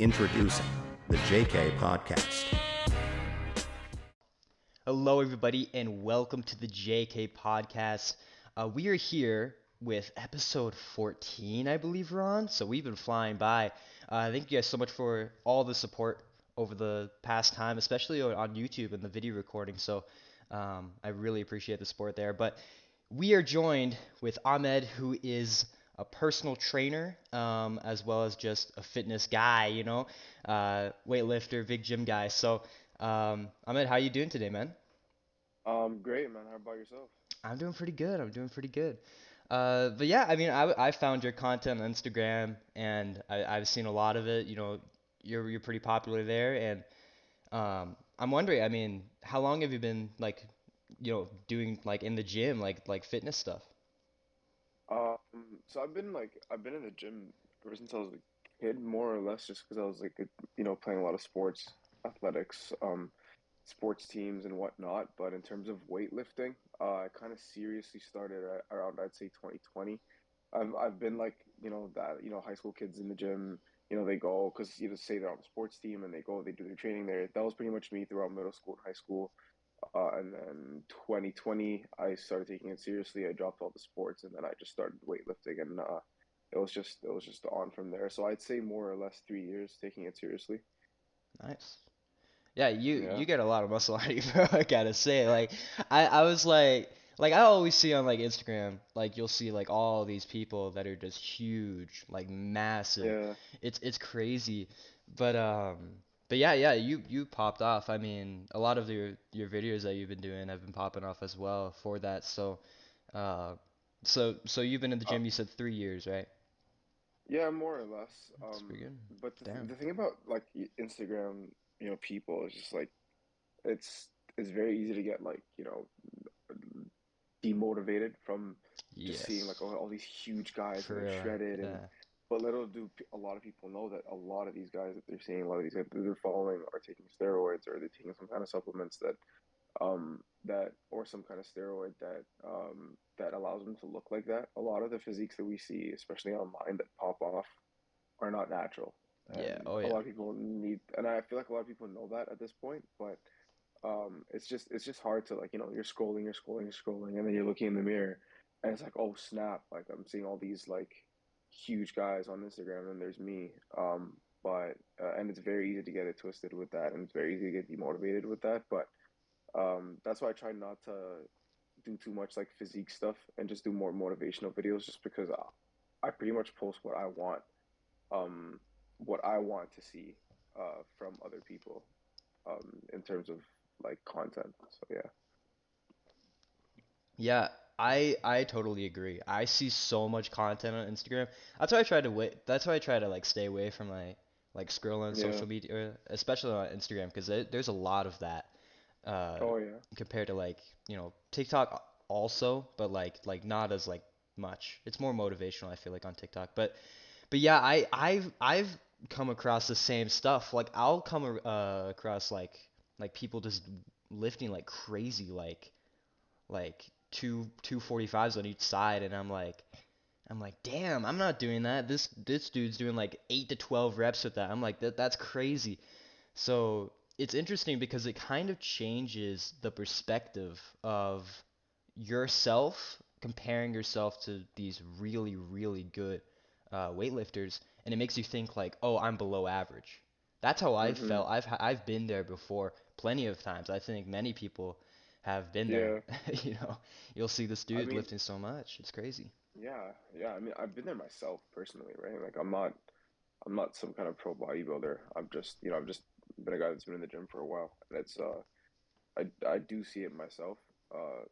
Introducing the JK Podcast. Hello, everybody, and welcome to the JK Podcast. We are here with episode 14, I believe we're on. So we've been flying by. Thank you guys so much for all the support over the past time, especially on YouTube and the video recording. So I really appreciate the support there. But we are joined with Ahmed, who is a personal trainer, as well as just a fitness guy, weightlifter, big gym guy. So, Ahmed, how you doing today, man? Great, man. How about yourself? I'm doing pretty good. I'm doing pretty good. But yeah, I mean, I found your content on Instagram, and I've seen a lot of it. You're pretty popular there, and I'm wondering, I mean, how long have you been like, doing like in the gym, like fitness stuff? So I've been in the gym ever since I was a kid, more or less, just because I was playing a lot of sports, athletics, sports teams and whatnot. But in terms of weightlifting, I kind of seriously started around, I'd say, 2020. I've been high school kids in the gym. They go because say they're on the sports team and they go, they do their training there. That was pretty much me throughout middle school and high school. And then 2020, I started taking it seriously. I dropped all the sports, and then I just started weightlifting, and it was just on from there. So I'd say more or less 3 years taking it seriously. Nice. Yeah, you Yeah, you get a lot of muscle on you, bro. I gotta say, like, I was like I always see on like Instagram, like you'll see like all these people that are just huge, like massive. yeah. It's crazy, but yeah, you popped off. I mean, a lot of your videos that you've been doing have been popping off as well for that. Uh, so you've been in the Uh, gym. You said 3 years, right? yeah, more or less. That's pretty good. But Damn. the thing about Instagram, people is just like it's it's very easy to get demotivated from just seeing like Yes, all these huge guys and for they're real. shredded and Yeah. but little do a lot of people know that a lot of these guys that they're seeing, a lot of these guys that they're following are taking steroids or they're taking some kind of supplements that or some kind of steroid that allows them to look like that. A lot of the physiques that we see, especially online, that pop off are not natural. Yeah. And Oh a yeah. lot of people need, and I feel like a lot of people know that at this point, but it's just hard to you're scrolling, you're scrolling, you're scrolling, and then you're looking in the mirror, and it's like, oh snap! Like I'm seeing all these like huge guys on Instagram, and there's me. But and it's very easy to get it twisted with that, and it's very easy to get demotivated with that. But that's why I try not to do too much like physique stuff and just do more motivational videos, just because I pretty much post um, what I want to see from other people in terms of like content. So yeah. Yeah, I totally agree. I see so much content on Instagram. That's why I try to That's why I try to like stay away from like scrolling on Yeah. social media, especially on Instagram, because there's a lot of that uh, Oh yeah. compared to like TikTok also, but like not as like much. It's more motivational, I feel like, on TikTok. But yeah, I've come across the same stuff. Like I'll come across like people just lifting like crazy, like 245s on each side, and I'm like, damn, I'm not doing that. This dude's doing like 8 to 12 reps with that. I'm like, that's crazy. So it's interesting because it kind of changes the perspective of yourself, comparing yourself to these really, really good weightlifters, and it makes you think like, oh, I'm below average. That's how I Mm-hmm. felt. I've been there before plenty of times. I think many people have been there. Yeah. You know, you'll see this I dude mean, lifting so much. It's crazy. yeah, yeah. I mean, I've been there myself personally, right? Like I'm not some kind of pro bodybuilder. I've just been a guy that's been in the gym for a while. And I do see it myself. Uh,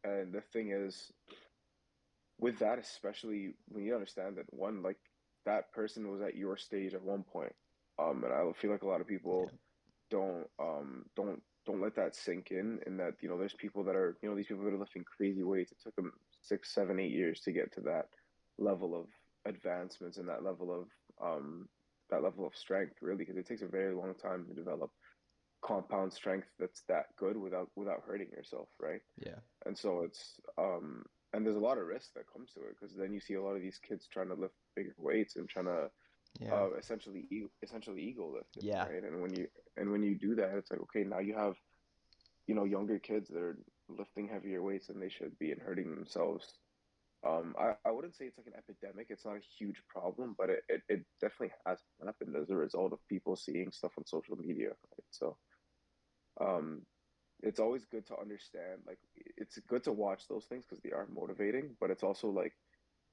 and the thing is, with that, especially when you understand that one, like that person was at your stage at one point. And I feel like a lot of Yeah. people don't let that sink in that there's people that are these people that are lifting crazy weights. It took them 6 7 8 years to get to that level of advancements and that level of strength, really, because it takes a very long time to develop compound strength that's that good without hurting yourself, right? Yeah. And so and there's a lot of risk that comes to it, because then you see a lot of these kids trying to lift bigger weights and trying to, Yeah. essentially ego lifting, Yeah. right? And when you do that, it's like, okay, now you have, younger kids that are lifting heavier weights than they should be and hurting themselves. I wouldn't say it's like an epidemic. It's not a huge problem, but it definitely has happened as a result of people seeing stuff on social media, right? So, um, it's always good to understand, like, it's good to watch those things because they are motivating, but it's also like,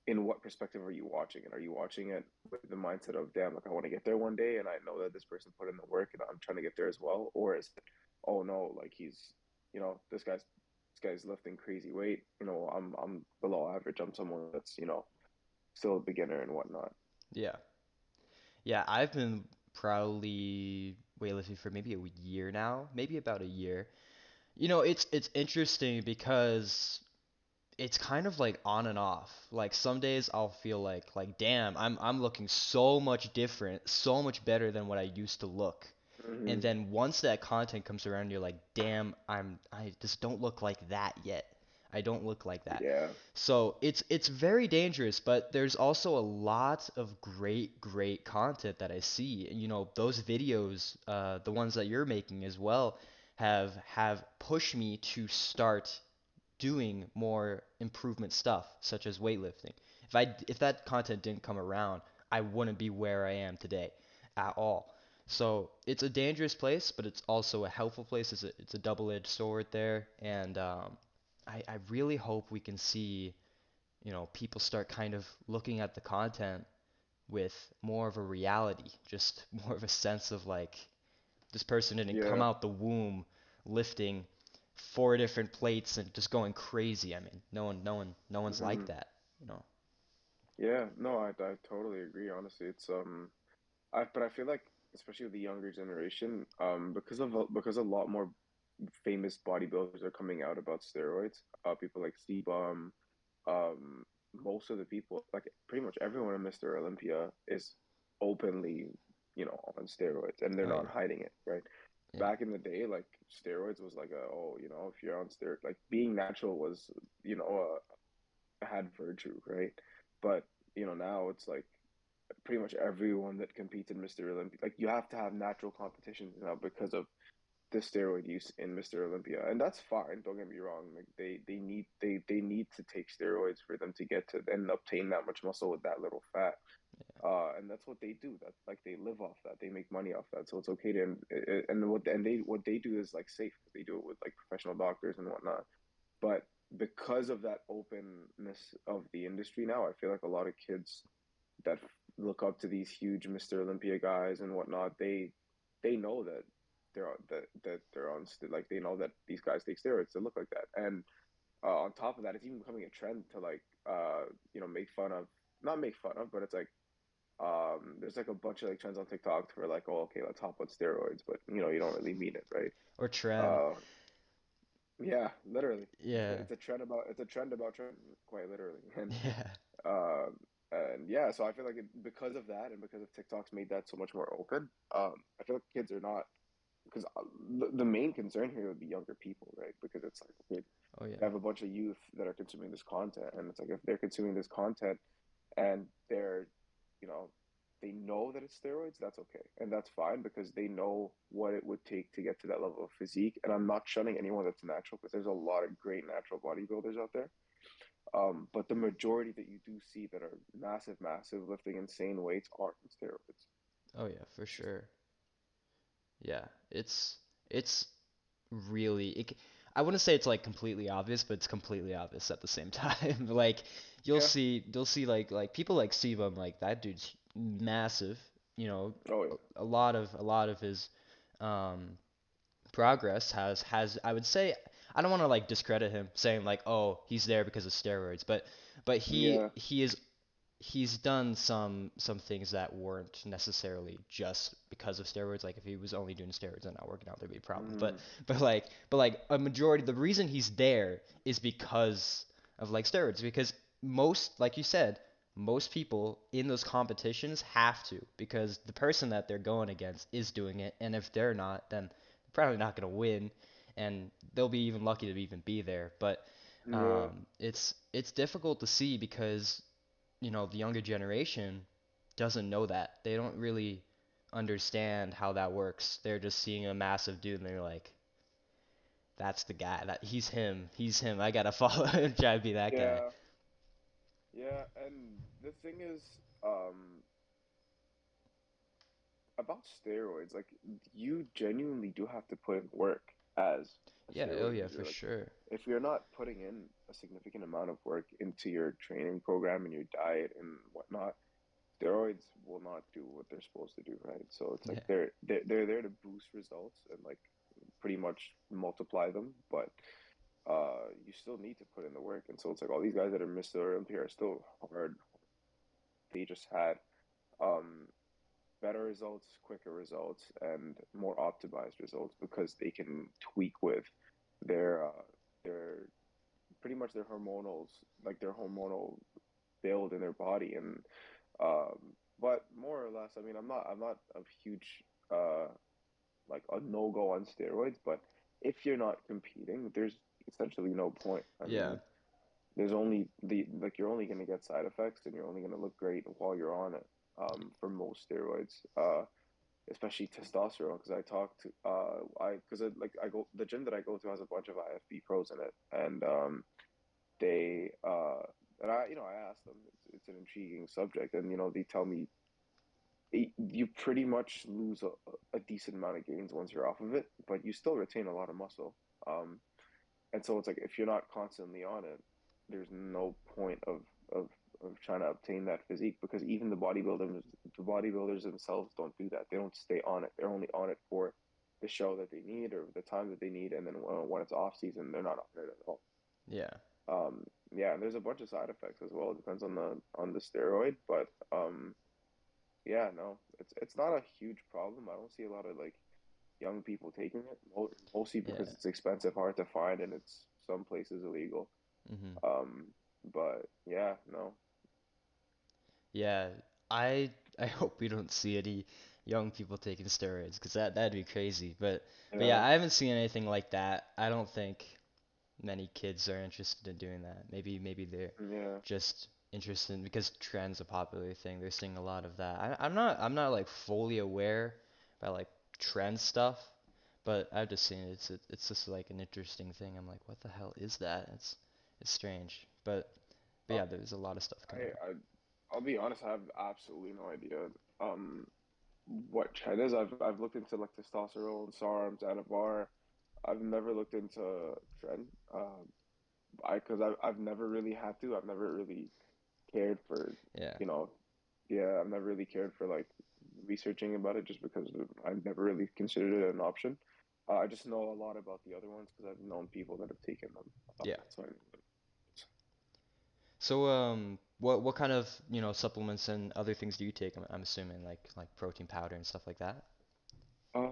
in what perspective are you watching it? Are you watching it with the mindset of, damn, like I want to get there one day and I know that this person put in the work and I'm trying to get there as well? Or is it, oh no, like this guy's lifting crazy weight, I'm below average. I'm someone that's, still a beginner and whatnot. Yeah. Yeah, I've been probably weightlifting for maybe a year now, maybe about a year. It's interesting because it's kind of like on and off. Like some days I'll feel like damn, I'm looking so much different, so much better than what I used to look. And Hmm. then once that content comes around, you're like, damn, I just don't look like that yet. I don't look like that. Yeah. So it's very dangerous, but there's also a lot of great content that I see. And those videos, the ones that you're making as well, have pushed me to start doing more improvement stuff, such as weightlifting. If that content didn't come around, I wouldn't be where I am today at all. So it's a dangerous place, but it's also a helpful place. It's a double-edged sword there, and I really hope we can see people start kind of looking at the content with more of a reality, just more of a sense of like this person didn't come Yeah. out the womb lifting four different plates and just going crazy. I mean, no one's like Hmm. that. Yeah. No, I totally agree. Honestly, but I feel like, especially with the younger generation, because a lot more famous bodybuilders are coming out about steroids. People like Sebum, um, most of the people, like pretty much everyone in Mr. Olympia is openly, on steroids, and they're Oh not yeah, hiding it, right? yeah, Back in the day, like steroids was like if you're on steroid, like being natural was, had virtue, right? But now it's like pretty much everyone that competes in Mr. Olympia, like you have to have natural competitions now because of the steroid use in Mr. Olympia, and that's fine. Don't get me wrong. Like they need to take steroids for them to get to and obtain that much muscle with that little fat. And that's what they do. That like they live off that. They make money off that. So it's okay to and what they do is like safe. They do it with like professional doctors and whatnot. But because of that openness of the industry now, I feel like a lot of kids that look up to these huge Mr. Olympia guys and whatnot, they know that they're like they know that these guys take steroids to look like that. And on top of that, it's even becoming a trend to like make fun of, not make fun of, but it's like there's like a bunch of like trends on TikTok where like, oh, okay, let's hop on steroids, but you don't really mean it, right? or trend. Uh yeah, literally. Yeah, It's a trend about trend, quite literally. And yeah, Um, and yeah, so I feel like because of that and because of TikTok's made that so much more open, I feel like kids are not, because the main concern here would be younger people, right? Because it's like, okay, oh you yeah, have a bunch of youth that are consuming this content, and it's like if they're consuming this content and you know, they know that it's steroids, that's okay, and that's fine because they know what it would take to get to that level of physique. And I'm not shunning anyone that's natural because there's a lot of great natural bodybuilders out there, but the majority that you do see that are massive, massive, lifting insane weights aren't on steroids. oh yeah, for It's just, sure. Yeah, it's really I wouldn't say it's like completely obvious, but it's completely obvious at the same time. Like yeah. you'll see like people like Sebum, like that dude's massive. You know, Oh a lot of his um progress has I would say I don't want to like discredit him saying like oh he's there because of steroids, but yeah. he's done some things that weren't necessarily just because of steroids. Like if he was only doing steroids and not working out, there'd be a problem. But Mm, but like a majority, the reason he's there is because of like steroids. Because most, like you said, most people in those competitions have to because the person that they're going against is doing it, and if they're not, then they're probably not gonna win, and they'll be even lucky to even be there. But yeah. it's difficult to see because the younger generation doesn't know that. They don't really understand how that works. They're just seeing a massive dude and they're like, that's the guy. That he's him. He's him. I gotta follow him, try to be that guy. Yeah, yeah, and the thing is, about steroids, like you genuinely do have to put in work as a Yeah, oh steroid yeah, user. for Like sure. if you're not putting in a significant amount of work into your training program and your diet and whatnot, steroids will not do what they're supposed to do, right? So it's like Yeah. they're there to boost results and like pretty much multiply them, but you still need to put in the work. And so it's like all these guys that are Mr. Olympia are still hard. They just had um better results, quicker results, and more optimized results because they can tweak with their pretty much their hormonals, like their hormonal build in their body, and um, but more or less, I mean, I'm not a huge like a no go on steroids, but if you're not competing, there's essentially no point. I Yeah. mean, there's only the like you're only going to get side effects and you're only going to look great while you're on it for most steroids especially testosterone because I talk to I because like I go the gym that I go to has a bunch of IFB pros in it and they and I I asked them it's an intriguing subject and they tell me you pretty much lose a decent amount of gains once you're off of it but you still retain a lot of muscle um and so it's like if you're not constantly on it, there's no point of trying to obtain that physique because even the bodybuilders themselves don't do that. They don't stay on it. They're only on it for the show that they need or the time that they need, and then when it's off season, they're not on it at all. Yeah. Yeah, and there's a bunch of side effects as well. It depends on the steroid, but yeah, no, it's not a huge problem. I don't see a lot of like young people taking it, mostly Yeah. because it's expensive, hard to find, and it's some places illegal. Mhm. Um, but yeah, no, Yeah. I hope we don't see any young people taking steroids because that'd be crazy. But yeah, yeah, I haven't seen anything like that. I don't think many kids are interested in doing that. Maybe they're yeah. just interested in, because trend's a popular thing. They're seeing a lot of that. I'm not like fully aware about like trend stuff, but I've just seen it. It's just like an interesting thing. I'm like, what the hell is that? It's strange. But Uh, yeah, there's a lot of stuff coming out. I'll be honest, I have absolutely no idea. Um, what trend is? I've looked into like testosterone, SARMs, Anavar. I've never looked into trend. I've never really had to. I've never really cared for, Yeah. you know, yeah, I've never really cared for like researching about it just because I've never really considered it an option. I just know a lot about the other ones because I've known people that have taken them. Yeah. So So what kind of, supplements and other things do you take? I'm assuming like protein powder and stuff like that. Uh,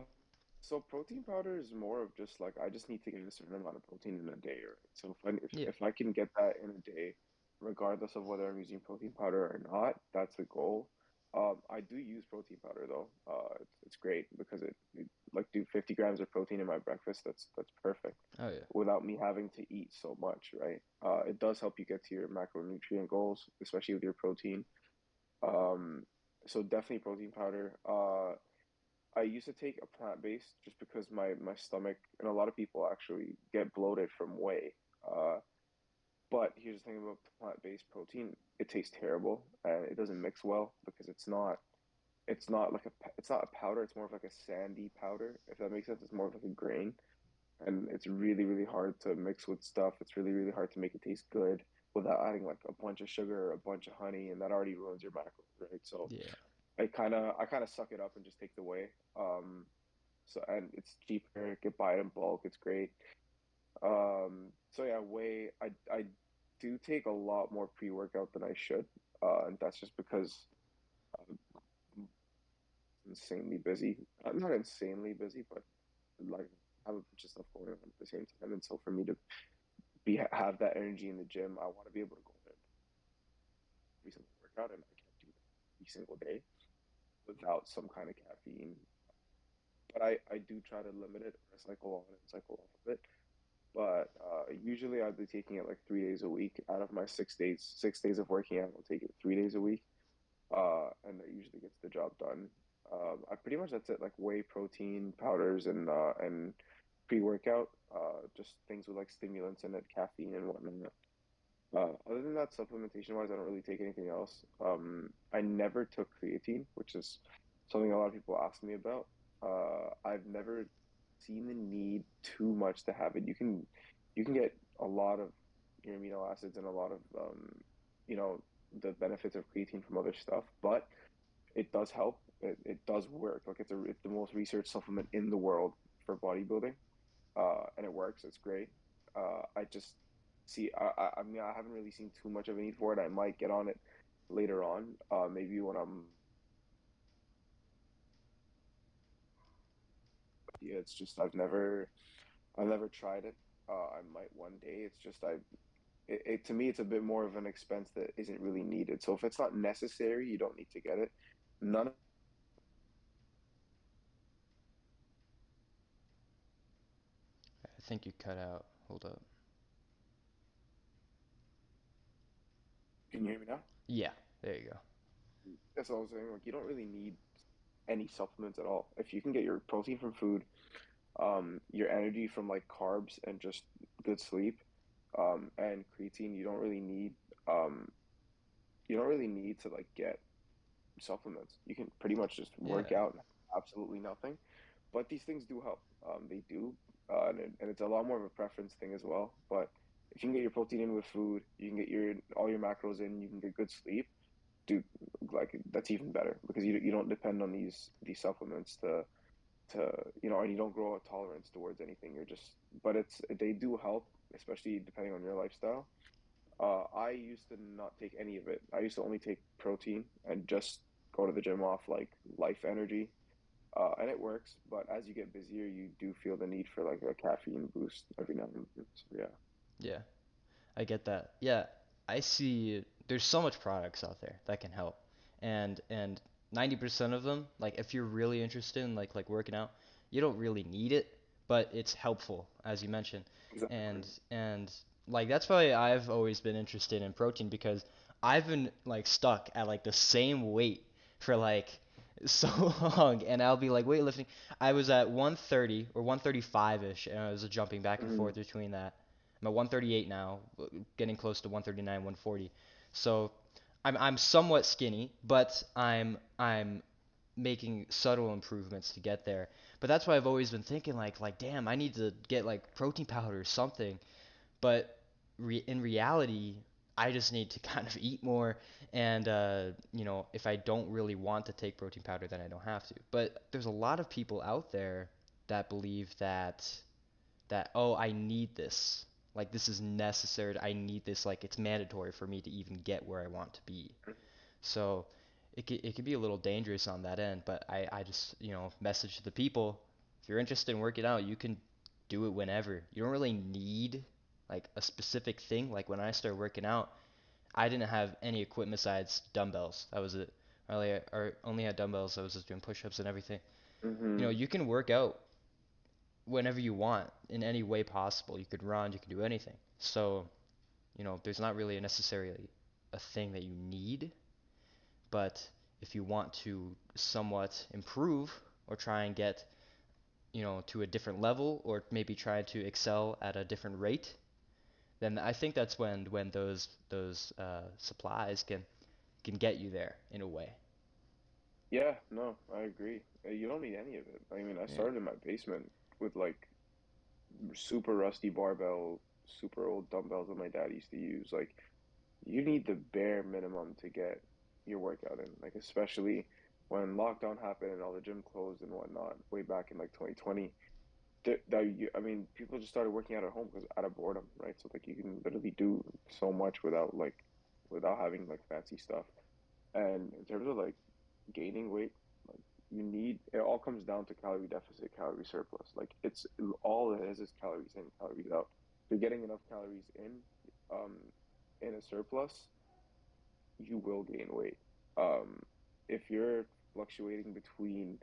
so protein powder is more of just like I just need to get a certain amount of protein in a day, right? So Yeah. if I can get that in a day, regardless of whether I'm using protein powder or not, that's the goal. I do use protein powder though. It's great because it like do 50 grams of protein in my breakfast. That's perfect Oh yeah. without me having to eat so much, right? It does help you get to your macronutrient goals, especially with your protein. Um, so definitely protein powder. I used to take a plant-based just because my stomach and a lot of people actually get bloated from whey. Uh, but here's the thing about plant-based protein, it tastes terrible and it doesn't mix well because it's not like it's not a powder, it's more of like a sandy powder, if that makes sense. It's more of like a grain and it's really really hard to mix with stuff. It's really really hard to make it taste good without adding like a bunch of sugar or a bunch of honey and that already ruins your macros, right? So Yeah. I kind of suck it up and just take the whey. So and it's cheaper. You can buy it in bulk. It's great. So yeah, whey. I do take a lot more pre-workout than I should, and that's just because I'm insanely busy. I'm not insanely busy, but like I have a bunch of stuff going on at the same time, and so for me to have that energy in the gym, I want to be able to go there every single workout, and I can't do that every single day without some kind of caffeine. But I do try to limit it or cycle on and cycle off of it. But usually I'd be taking it like 3 days a week. Out of my 6 days, 6 days of working out, I'll take it 3 days a week. And that usually gets the job done. I pretty much that's it. Like whey protein powders and pre-workout. Just things with like stimulants in it, caffeine and whatnot. Other than that, supplementation wise, I don't really take anything else. I never took creatine, which is something a lot of people ask me about. I've never seen the need too much to have it. You can get a lot of your amino acids and a lot of you know, the benefits of creatine from other stuff, but it does help. It does work. Like it's the most researched supplement in the world for bodybuilding, and it works. It's great. I just see. I mean, I haven't really seen too much of a need for it. I might get on it later on. Maybe when I'm. Yeah, it's just I've never tried it. I might one day. It's just to me it's a bit more of an expense that isn't really needed. So if it's not necessary, you don't need to get it. None of. I think you cut out. Hold up. Can you hear me now? Yeah, there you go. That's what I was saying. Like you don't really need any supplements at all. If you can get your protein from food, your energy from like carbs and just good sleep, and creatine, um, you don't really need to like get supplements. You can pretty much just work Yeah. out and have absolutely nothing. But these things do help. They do, and it's a lot more of a preference thing as well. But if you can get your protein in with food, you can get your all your macros in, you can get good sleep. Dude, like that's even better because you don't depend on these supplements to and you don't grow a tolerance towards anything. You're just, but they do help, especially depending on your lifestyle. I used to not take any of it. I used to only take protein and just go to the gym off like Life Energy, and it works. But as you get busier, you do feel the need for like a caffeine boost every now and then. So yeah. Yeah. I get that. Yeah, I see there's so much products out there that can help. And 90% of them, like if you're really interested in like working out, you don't really need it, but it's helpful as you mentioned. Exactly. And like that's why I've always been interested in protein because I've been like stuck at like the same weight for like so long and I'll be like weightlifting. I was at 130 or 135-ish and I was jumping back and Hmm. forth between that. I'm at 138 now, getting close to 139, 140. So I'm somewhat skinny, but I'm making subtle improvements to get there. But that's why I've always been thinking like damn, I need to get like protein powder or something. But in reality, I just need to kind of eat more and if I don't really want to take protein powder, then I don't have to. But there's a lot of people out there that believe that oh I need this like this is necessary I need this like it's mandatory for me to even get where I want to be so it could be a little dangerous on that end but I just message to the people if you're interested in working out you can do it whenever you don't really need like a specific thing like when I started working out I didn't have any equipment besides dumbbells that was it I only had dumbbells I was just doing push-ups and everything Hmm. you can work out whenever you want in any way possible. You could run, you can do anything. So, there's not really necessarily a thing that you need, but if you want to somewhat improve or try and get, to a different level or maybe try to excel at a different rate, then I think that's when those supplies can get you there in a way. Yeah, no, I agree. You don't need any of it. I mean, I Yeah. started in my basement with like super rusty barbell, super old dumbbells that my dad used to use. Like, you need the bare minimum to get your workout in. Like, especially when lockdown happened and all the gym closed and whatnot, way back in like 2020. I mean, people just started working out at home because out of boredom, right? So like, you can literally do so much without having like fancy stuff. And in terms of like gaining weight, like it all comes down to calorie deficit, calorie surplus. Like it's all it is calories in, calories out. If you're getting enough calories um, in a surplus, you will gain weight. If you're fluctuating between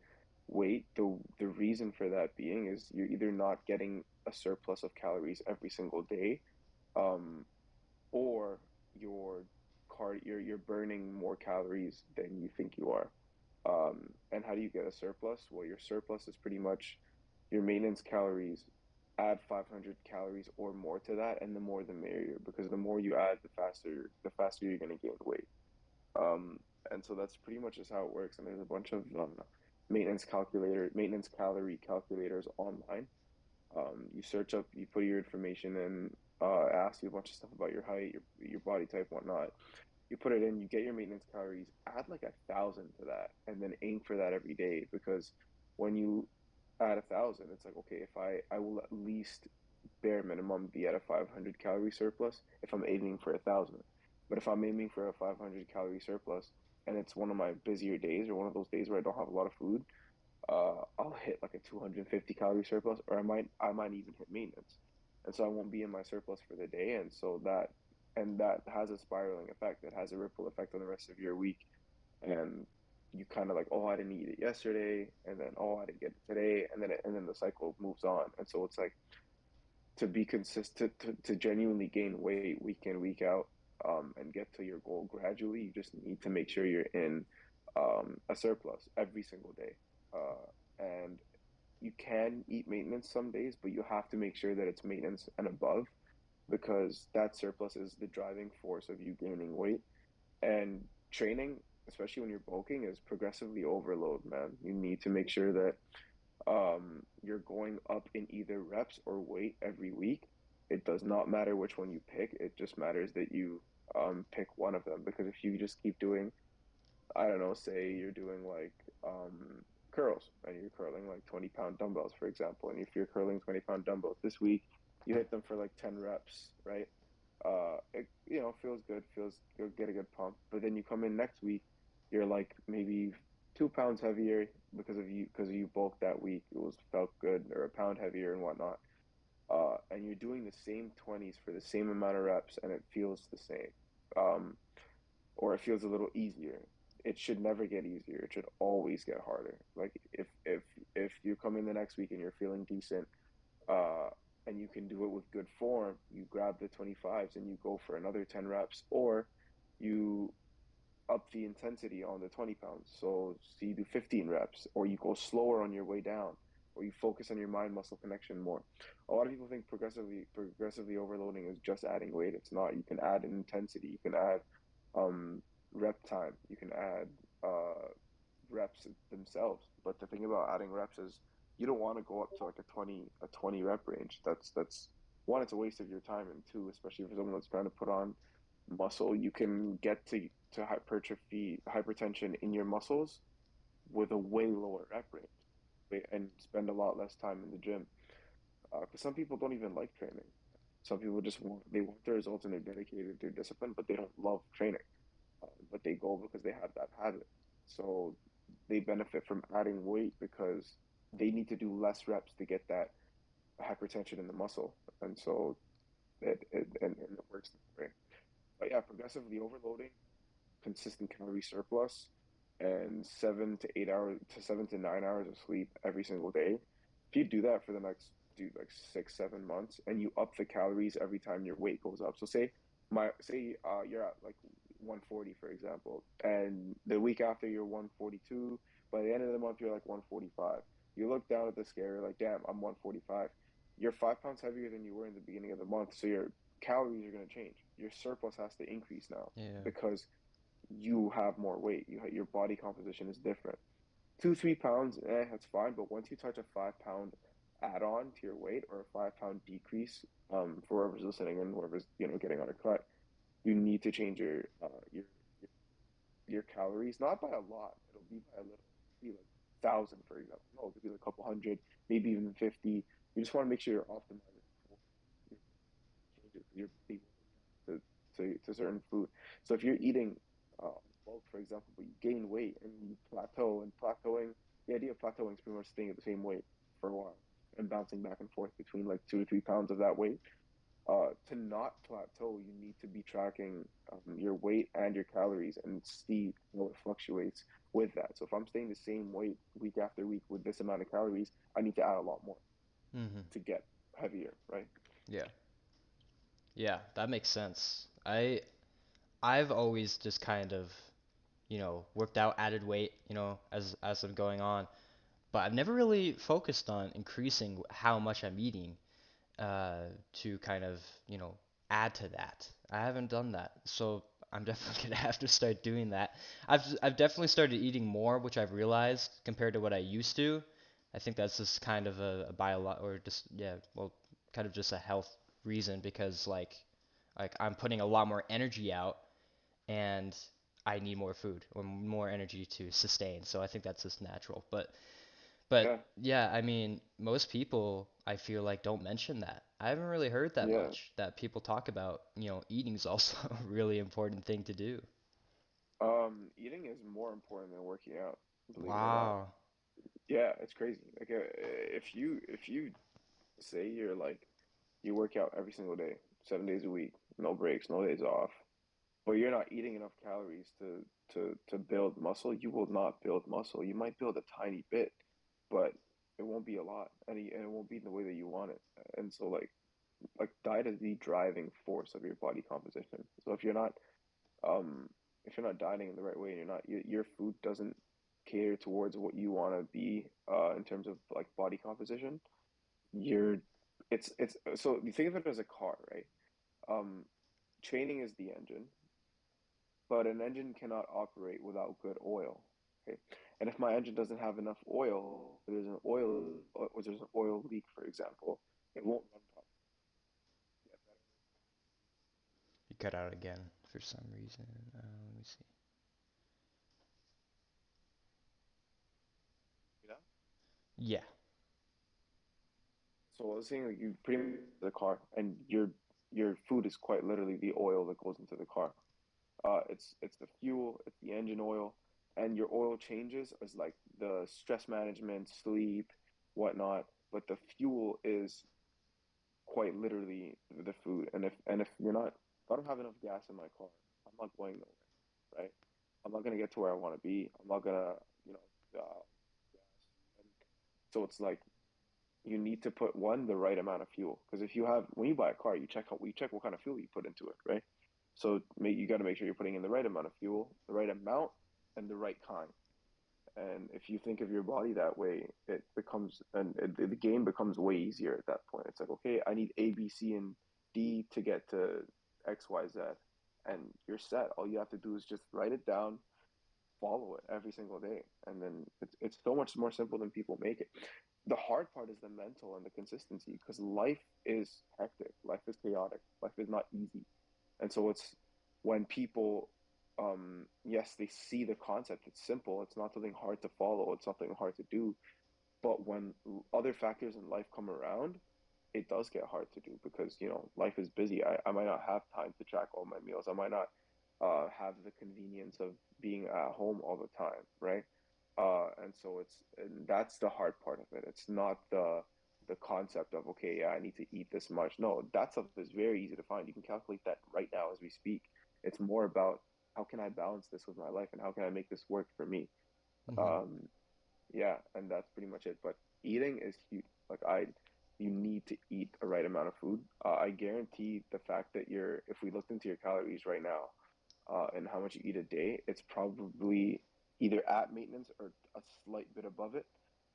weight, the reason for that being is you're either not getting a surplus of calories every single day, um, or you're burning more calories than you think you are. And how do you get a surplus? Well, your surplus is pretty much your maintenance calories. Add 500 calories or more to that, and the more the merrier, because the more you add, the faster you're gonna gain weight. Um, and so that's pretty much just how it works. And there's a bunch of maintenance calorie calculators online. You search up, you put your information in, it asks you a bunch of stuff about your height, your body type, whatnot. You put it in, you get your maintenance calories, add like 1,000 to that, and then aim for that every day. Because when you add 1,000, it's like, okay, if I will at least bare minimum be at a 500 calorie surplus if I'm aiming for 1,000. But if I'm aiming for a 500 calorie surplus and it's one of my busier days or one of those days where I don't have a lot of food, I'll hit like a 250 calorie surplus, or I might even hit maintenance, and so I won't be in my surplus for the day, and that has a spiraling effect. It has a ripple effect on the rest of your week, and you kind of like, oh, I didn't eat it yesterday, and then oh, I didn't get it today, and then the cycle moves on, and so it's like to be consistent, to genuinely gain weight week in week out, and get to your goal gradually. You just need to make sure you're in a surplus every single day, and you can eat maintenance some days, but you have to make sure that it's maintenance and above, because that surplus is the driving force of you gaining weight. And training, especially when you're bulking, is progressively overload, man. You need to make sure that you're going up in either reps or weight every week. It does not matter which one you pick. It just matters that you pick one of them, because if you just keep doing, I don't know, say you're doing like curls and you're curling like 20-pound dumbbells, for example, and if you're curling 20-pound dumbbells this week, you hit them for like 10 reps, right? It feels good, you'll get a good pump, but then you come in next week, you're like maybe 2 pounds heavier because you bulked that week. It was felt good, or a pound heavier and whatnot. And you're doing the same 20s for the same amount of reps, and it feels the same. Um, or it feels a little easier. It should never get easier. It should always get harder. Like if you come in the next week and you're feeling decent, uh, and you can do it with good form, you grab the 25s and you go for another 10 reps, or you up the intensity on the 20 pounds. So you do 15 reps, or you go slower on your way down, or you focus on your mind muscle connection more. A lot of people think progressively overloading is just adding weight. It's not. You can add an intensity, you can add um, rep time, you can add uh, reps themselves. But the thing about adding reps is you don't want to go up to like a 20 rep range. That's one, it's a waste of your time, and two, especially for someone that's trying to put on muscle, you can get to hypertrophy, hypertension in your muscles with a way lower rep range, and spend a lot less time in the gym. Because some people don't even like training. Some people just want the results, and they're dedicated, they're disciplined, but they don't love training. But they go because they have that habit. So they benefit from adding weight because they need to do less reps to get that hypertension in the muscle, and so it works that way. But yeah, progressively overloading, consistent calorie surplus, and 7 to 9 hours of sleep every single day. If you do that for the next, dude, like 6, 7 months, and you up the calories every time your weight goes up. So say you're at like 140, for example, and the week after you're 142. By the end of the month, you're like 145. You look down at the scale, you're like, damn, I'm 145. You're 5 pounds heavier than you were in the beginning of the month, so your calories are going to change. Your surplus has to increase now, Yeah. because you have more weight. Your body composition is different. 2, 3 pounds, that's fine. But once you touch a 5 pound add-on to your weight, or a 5 pound decrease, for whoever's listening and whoever's getting on a cut, you need to change your calories, not by a lot. It'll be by a little. It'll be like 1,000, for example. No, it could be like a couple hundred, maybe even 50. You just want to make sure you're optimizing your changes. Your body will to certain food. So if you're eating bulk, for example, but you gain weight and you plateau, and plateauing, the idea of plateauing is pretty much staying at the same weight for a while and bouncing back and forth between like 2 to 3 pounds of that weight. To not plateau, you need to be tracking your weight and your calories and see how it fluctuates with that. So if I'm staying the same weight week after week with this amount of calories, I need to add a lot more Mhm. to get heavier, right? Yeah. Yeah, that makes sense. I've always just kind of worked out, added weight, as I'm going on. But I've never really focused on increasing how much I'm eating to kind of, you know, add to that. I haven't done that. So I'm definitely gonna have to start doing that. I've definitely started eating more, which I've realized compared to what I used to. I think that's just kind of a bio or just yeah, well, kind of just a health reason because like I'm putting a lot more energy out and I need more food or more energy to sustain. So I think that's just natural. But Yeah, yeah, I mean, most people I feel like don't mention that. I haven't really heard that yeah. much that people talk about, eating is also a really important thing to do. Eating is more important than working out, believe it or not. Wow. Yeah, it's crazy. Like, if you say you're like you work out every single day, 7 days a week, no breaks, no days off, but you're not eating enough calories to build muscle, you will not build muscle. You might build a tiny bit, but it won't be a lot, and it won't be the way that you want it. And so like diet is the driving force of your body composition. So um if you're not dieting in the right way and your food doesn't cater towards what you want to be in terms of like body composition, you're it's so you think of it as a car, right? Um, Training is the engine, but an engine cannot operate without good oil. Okay, and if my engine doesn't have enough oil, or there's an oil leak, for example, it won't run properly. You cut out again for some reason. Let me see. Yeah. Yeah. So I was saying like you pretty much the car, and your food is quite literally the oil that goes into the car. It's the fuel, it's the engine oil, and your oil changes is like the stress management, sleep, whatnot. But the fuel is quite literally the food. And if if I don't have enough gas in my car, I'm not going nowhere, right? I'm not gonna get to where I want to be. I'm not gonna, you know, gas. And so it's like you need to put the right amount of fuel because if you have when you buy a car, you check what kind of fuel you put into it, right? So you got to make sure you're putting in the right amount of fuel, the right amount, and the right kind. And if you think of your body that way, it becomes the game becomes way easier at that point. It's like, okay, I need A, B, C, and D to get to X, Y, Z, and you're set. All you have to do is just write it down, follow it every single day, and then it's so much more simple than people make it. The hard part is the mental and the consistency because life is hectic, life is chaotic, life is not easy, and so it's when people yes, they see the concept, it's simple, it's not something hard to follow, it's something hard to do, but when other factors in life come around, it does get hard to do because life is busy. I might not have time to track all my meals. I might not have the convenience of being at home all the time, right? And that's the hard part of it. It's not the concept of, okay, yeah, I need to eat this much. No, that stuff is very easy to find. You can calculate that right now as we speak. It's more about how can I balance this with my life and how can I make this work for me. Mhm. Um, yeah, and that's pretty much it. But eating is huge. You need to eat a right amount of food. I guarantee the fact that if we looked into your calories right now, and how much you eat a day, it's probably either at maintenance or a slight bit above it.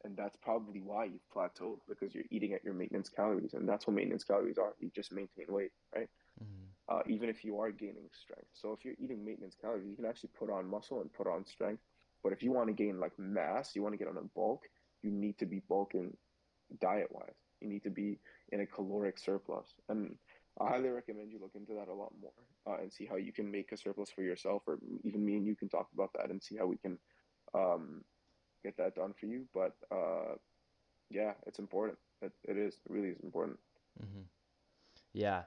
And that's probably why you've plateaued because you're eating at your maintenance calories. And that's what maintenance calories are. You just maintain weight, right? Mhm. Even if you are gaining strength. So if you're eating maintenance calories, you can actually put on muscle and put on strength. But if you want to gain like mass, you want to get on a bulk, you need to be bulking diet wise. You need to be in a caloric surplus. And I highly recommend you look into that a lot more and see how you can make a surplus for yourself, or even me and you can talk about that and see how we can um, get that done for you. But yeah, it's important. It is. It really is important. Mhm. Yeah.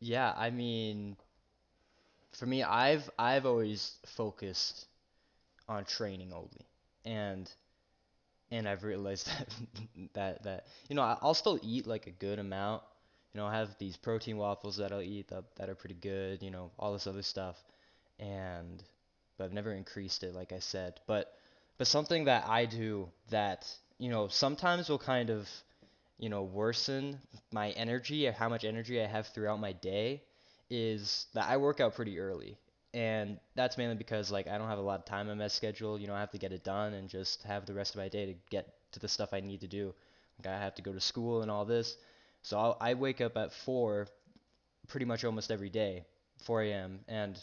Yeah, I mean, for me, I've always focused on training only. And I've realized that I'll still eat like a good amount. I have these protein waffles that I'll eat that are pretty good, all this other stuff. And but I've never increased it like I said. But something that I do that, sometimes will kind of, worsen my energy or how much energy I have throughout my day is that I work out pretty early. And that's mainly because like I don't have a lot of time in my schedule. I have to get it done and just have the rest of my day to get to the stuff I need to do. Like I have to go to school and all this. So I wake up at 4 pretty much almost every day, 4 a.m., and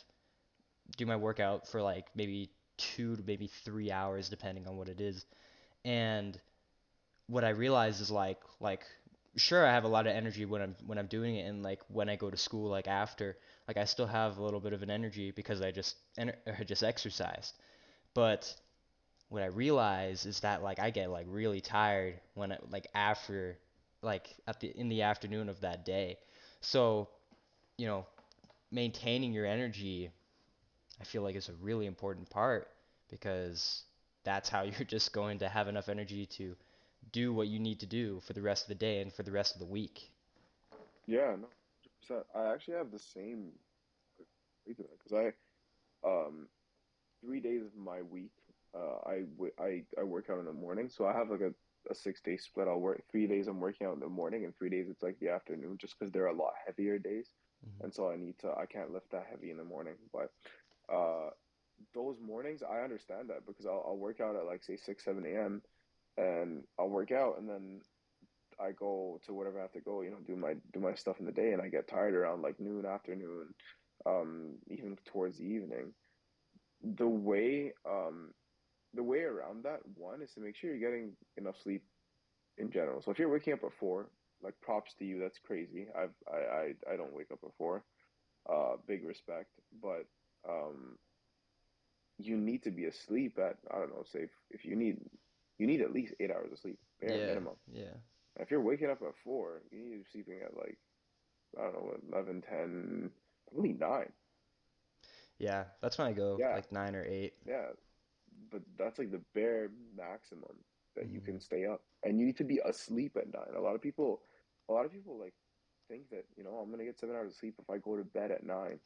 do my workout for like maybe 2 to maybe 3 hours depending on what it is. And what I realize is like sure I have a lot of energy when I'm doing it, and like when I go to school like after, like I still have a little bit of an energy because I just exercised. But what I realize is that like I get like really tired when like after, like at the in the afternoon of that day. So, you know, maintaining your energy, I feel like is a really important part because that's how you're just going to have enough energy to do what you need to do for the rest of the day and for the rest of the week. Yeah, no, 100%. I actually have the same reason because um 3 days of my week, I work out in the morning, so I have like a 6 day split. I'll work 3 days I'm working out in the morning, and 3 days it's like the afternoon, just because they're a lot heavier days, Hmm. and so I can't lift that heavy in the morning. But uh, those mornings I understand that because I'll work out at like say 6 7 a.m. and I'll work out, and then I go to whatever I have to go, do my stuff in the day, and I get tired around like noon, afternoon, even towards the evening. The way um the way around that one is to make sure you're getting enough sleep in general. So if you're waking up at 4, like props to you, that's crazy. I don't wake up at 4. Big respect, but um, you need to be asleep at, I don't know, say if you need at least 8 hours of sleep, bare Yeah, minimum. yeah, And if you're waking up at 4, you need to be sleeping at like, I don't know, 11, 10, probably 9. yeah. That's when I go Yeah, like 9 or 8. yeah, but that's like the bare maximum that you Hmm. can stay up, and you need to be asleep at 9. A lot of people like think that I'm gonna get 7 hours of sleep if I go to bed at 9.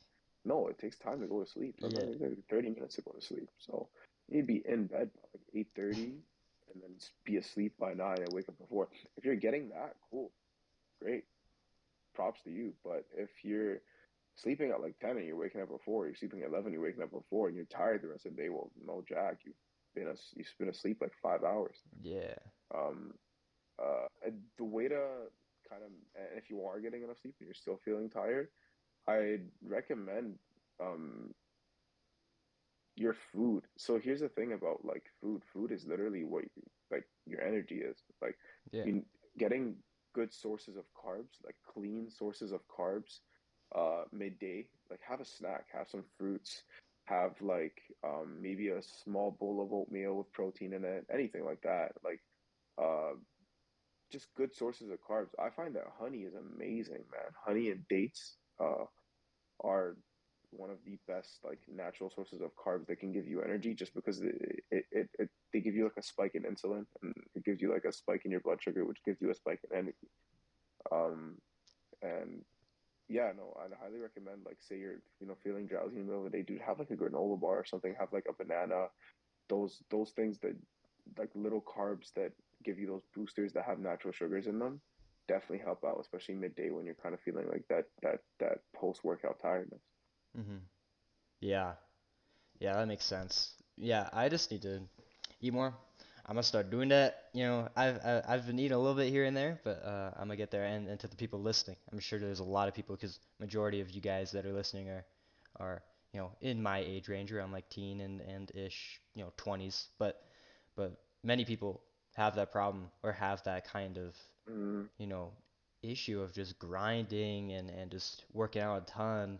No, it takes time to go to sleep. Yeah, Sometimes it takes 30 minutes to go to sleep. So you need to be in bed by like 8:30, and then be asleep by 9 and wake up before. If you're getting that, cool, great, props to you. But if you're sleeping at like 10 and you're waking up at 4, you're sleeping at 11, you're waking up at 4, and you're tired the rest of the day, well, no, Jack, you've been asleep like 5 hours. yeah. Um, and the way to kind of, and if you are getting enough sleep and you're still feeling tired, I'd recommend um your food. So here's the thing about like food. Food is literally what like your energy is. Like Yeah. you getting good sources of carbs, like clean sources of carbs, midday. Like have a snack, have some fruits, have like maybe a small bowl of oatmeal with protein in it, anything like that. Like uh just good sources of carbs. I find that honey is amazing, man. Honey and dates are one of the best like natural sources of carbs that can give you energy just because they give you like a spike in insulin, and it gives you like a spike in your blood sugar, which gives you a spike in energy. Um, and yeah, no, I'd highly recommend, like, say you're feeling drowsy in the middle of the day, dude, have like a granola bar or something, have like a banana, those things that like little carbs that give you those boosters that have natural sugars in them definitely help out, especially midday when you're kind of feeling like that post workout tiredness. Hmm. Yeah. Yeah, that makes sense. Yeah, I just need to eat more. I'm gonna start doing that. I've been eating a little bit here and there, but I'm gonna get there. And to the people listening, I'm sure there's a lot of people because majority of you guys that are listening are in my age range, around like teen and ish, 20s. But many people have that problem or have that kind of Mm, you know issue of just grinding and just working out a ton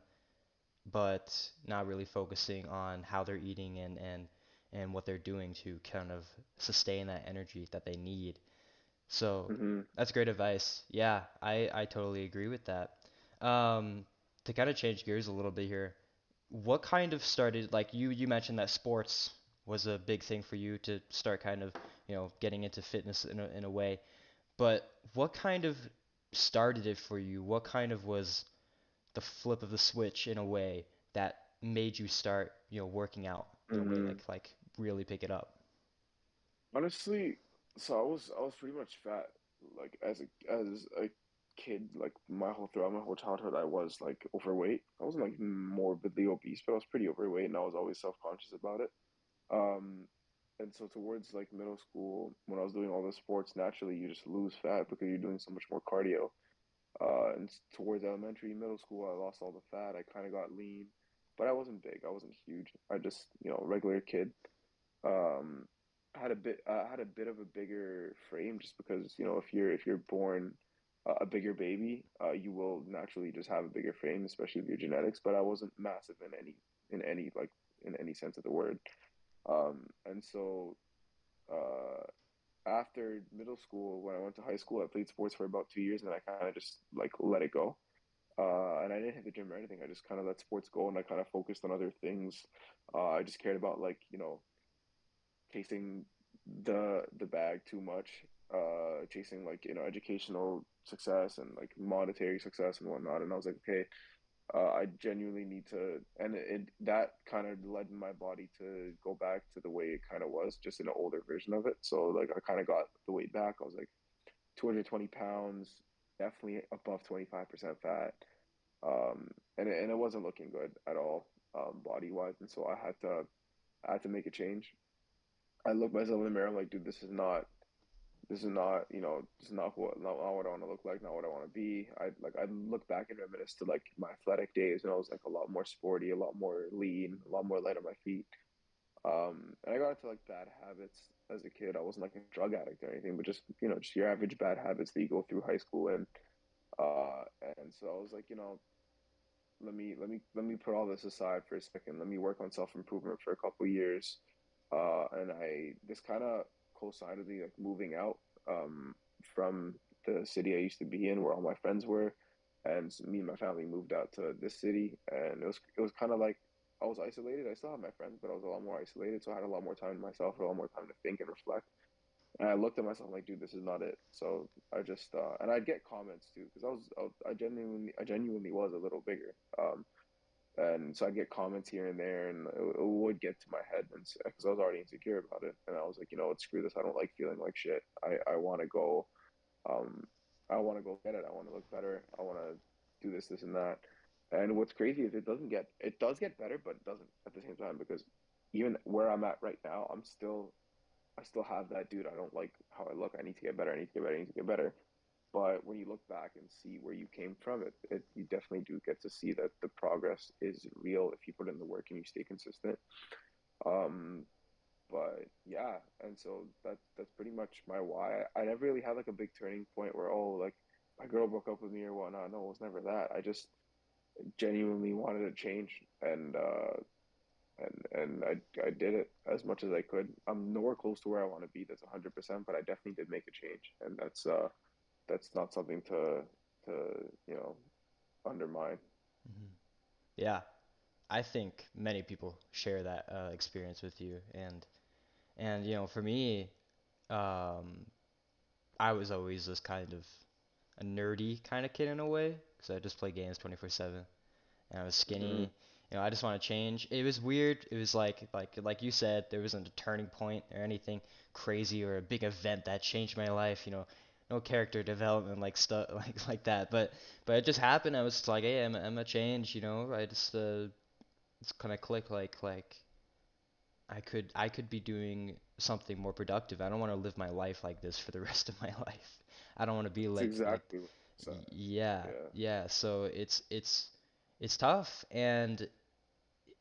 but not really focusing on how they're eating and what they're doing to kind of sustain that energy that they need. So mm-hmm, that's great advice. Yeah, I totally agree with that. Um, to kind of change gears a little bit here, what kind of started, like you mentioned that sports was a big thing for you to start kind of, getting into fitness in a way, but what kind of started it for you? What kind of was the flip of the switch in a way that made you start, working out in a way mm-hmm. like really pick it up? Honestly, so I was pretty much fat like as a kid, like my whole throughout my whole childhood, I was like overweight. I wasn't like morbidly obese, but I was pretty overweight, and I was always self-conscious about it. Um, and so towards like middle school, when I was doing all the sports, naturally you just lose fat because you're doing so much more cardio. Towards elementary, middle school, I lost all the fat. I kind of got lean, but I wasn't big. I wasn't huge. I just, regular kid. Um, I had a bit of a bigger frame just because, if you're born a bigger baby, you will naturally just have a bigger frame, especially with your genetics. But I wasn't massive in any like in any sense of the word. And so uh, after middle school, when I went to high school, I played sports for about 2 years, and I kind of just like let it go. And I didn't hit the gym or anything. I just kind of let sports go, and I kind of focused on other things. I just cared about like chasing the bag too much, chasing like educational success and like monetary success and whatnot. And I was like, okay, I genuinely need to, and that kind of led my body to go back to the way it kind of was, just in an older version of it. So like I kind of got the weight back. I was like 220 pounds, definitely above 25% fat, and it wasn't looking good at all, body wise. And so I had to make a change. I look myself in the mirror. I'm like, dude, this is not not what I want to look like, not what I want to be. I look back and reminisce to like my athletic days, and I was like a lot more sporty, a lot more lean, a lot more light on my feet. And I got into like bad habits as a kid. I wasn't like a drug addict or anything, but just just your average bad habits that you go through high school. Uh, and so I was like, let me put all this aside for a second. Let me work on self improvement for a couple years. And I this kind of coincided with me like moving out from the city I used to be in, where all my friends were, and so me and my family moved out to this city, and it was kind of like I was isolated. I still had my friends, but I was a lot more isolated, so I had a lot more time to myself, a lot more time to think and reflect. And I looked at myself like, dude, this is not it. So I just and I'd get comments too because I genuinely was a little bigger. And so I'd get comments here and there, and it would get to my head, and because I was already insecure about it, and I was like, you know what, screw this. I don't like feeling like shit. I want to go. Um, I want to go get it. I want to look better. I want to do this, this, and that. And what's crazy is it does get better, but it doesn't at the same time because even where I'm at right now, I still have that dude. I don't like how I look. I need to get better. I need to get better. I need to get better. But when you look back and see where you came from, you definitely do get to see that the progress is real if you put in the work and you stay consistent. Um, but yeah, and so that's pretty much my why. I never really had like a big turning point where like my girl broke up with me or whatnot. No, it was never that. I just genuinely wanted to change, and I did it as much as I could. I'm nowhere close to where I want to be. That's 100%, but I definitely did make a change, and that's not something to undermine. Hmm. Yeah, I think many people share that experience with you, and for me, um, I was always this kind of a nerdy kind of kid in a way, because I just play games 24/7, and I was Hmm. skinny. I just want to change. It was weird. It was like you said, there wasn't a turning point or anything crazy or a big event that changed my life. No character development like stuff like that. But it just happened. I was just like, hey, I'm a change. I just kind of clicked like I could be doing something more productive. I don't want to live my life like this for the rest of my life. I don't want to be That's like exactly what I said. yeah, Yeah. yeah. So it's tough, and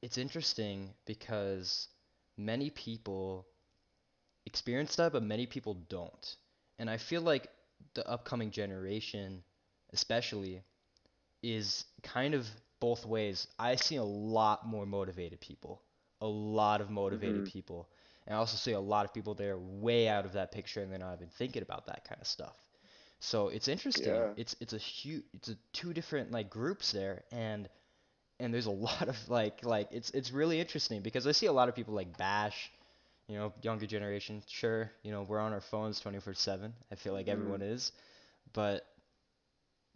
it's interesting because many people experience that, but many people don't. And I feel like the upcoming generation, especially, is kind of both ways. I see a lot more motivated people, a lot of motivated Hmm. people. And I also see a lot of people that are way out of that picture and they're not even thinking about that kind of stuff. So it's interesting. Yeah. It's a two different like groups there, and there's a lot of like it's really interesting because I see a lot of people like bash, younger generation. Sure, we're on our phones 24/7. I feel like Hmm. everyone is, but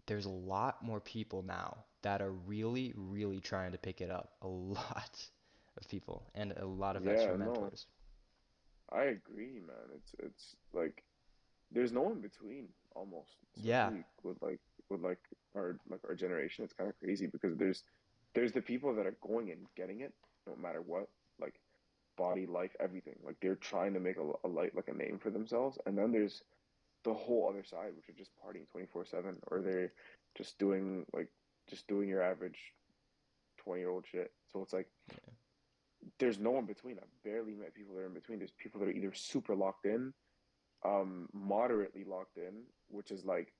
there's a lot more people now that are really, really trying to pick it up. A lot of people and a lot of extra Yeah. No, mentors. I agree, man. It's like there's no in between almost, Yeah. especially with like with our generation. It's kind of crazy because there's the people that are going and getting it no matter what, like body, life, everything. Like they're trying to make a light like a name for themselves, and then there's the whole other side, which are just partying 24/7, or they're just doing just doing your average 20-year-old shit. So it's like Yeah. there's no in between. I've barely met people that are in between. There's people that are either super locked in, moderately locked in, which is like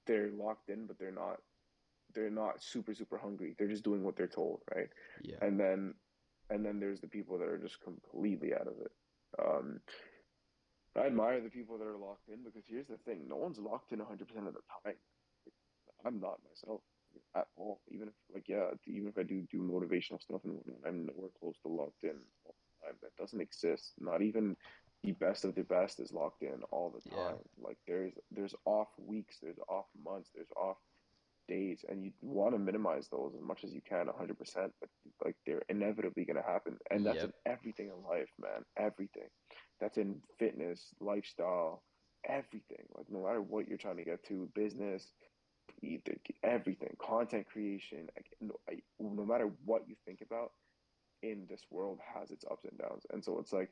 they're locked in, but they're not super super hungry. They're just doing what they're told, right? Yeah. And then there's the people that are just completely out of it. Um, I admire the people that are locked in because here's the thing: no one's locked in 100% of the time. I'm not myself at all. Even if yeah, even if I do motivational stuff and whatnot, I'm nowhere close to locked in all the time. That doesn't exist. Not even the best of the best is locked in all the Yeah. time. Like there's off weeks, there's off months, there's off days, and you want to minimize those as much as you can, 100%. But like they're inevitably gonna happen, and that's in Yep. everything in life, man. Everything. That's in fitness, lifestyle, everything. Like no matter what you're trying to get to, business, everything, content creation, like, no matter what you think about in this world has its ups and downs. And so it's like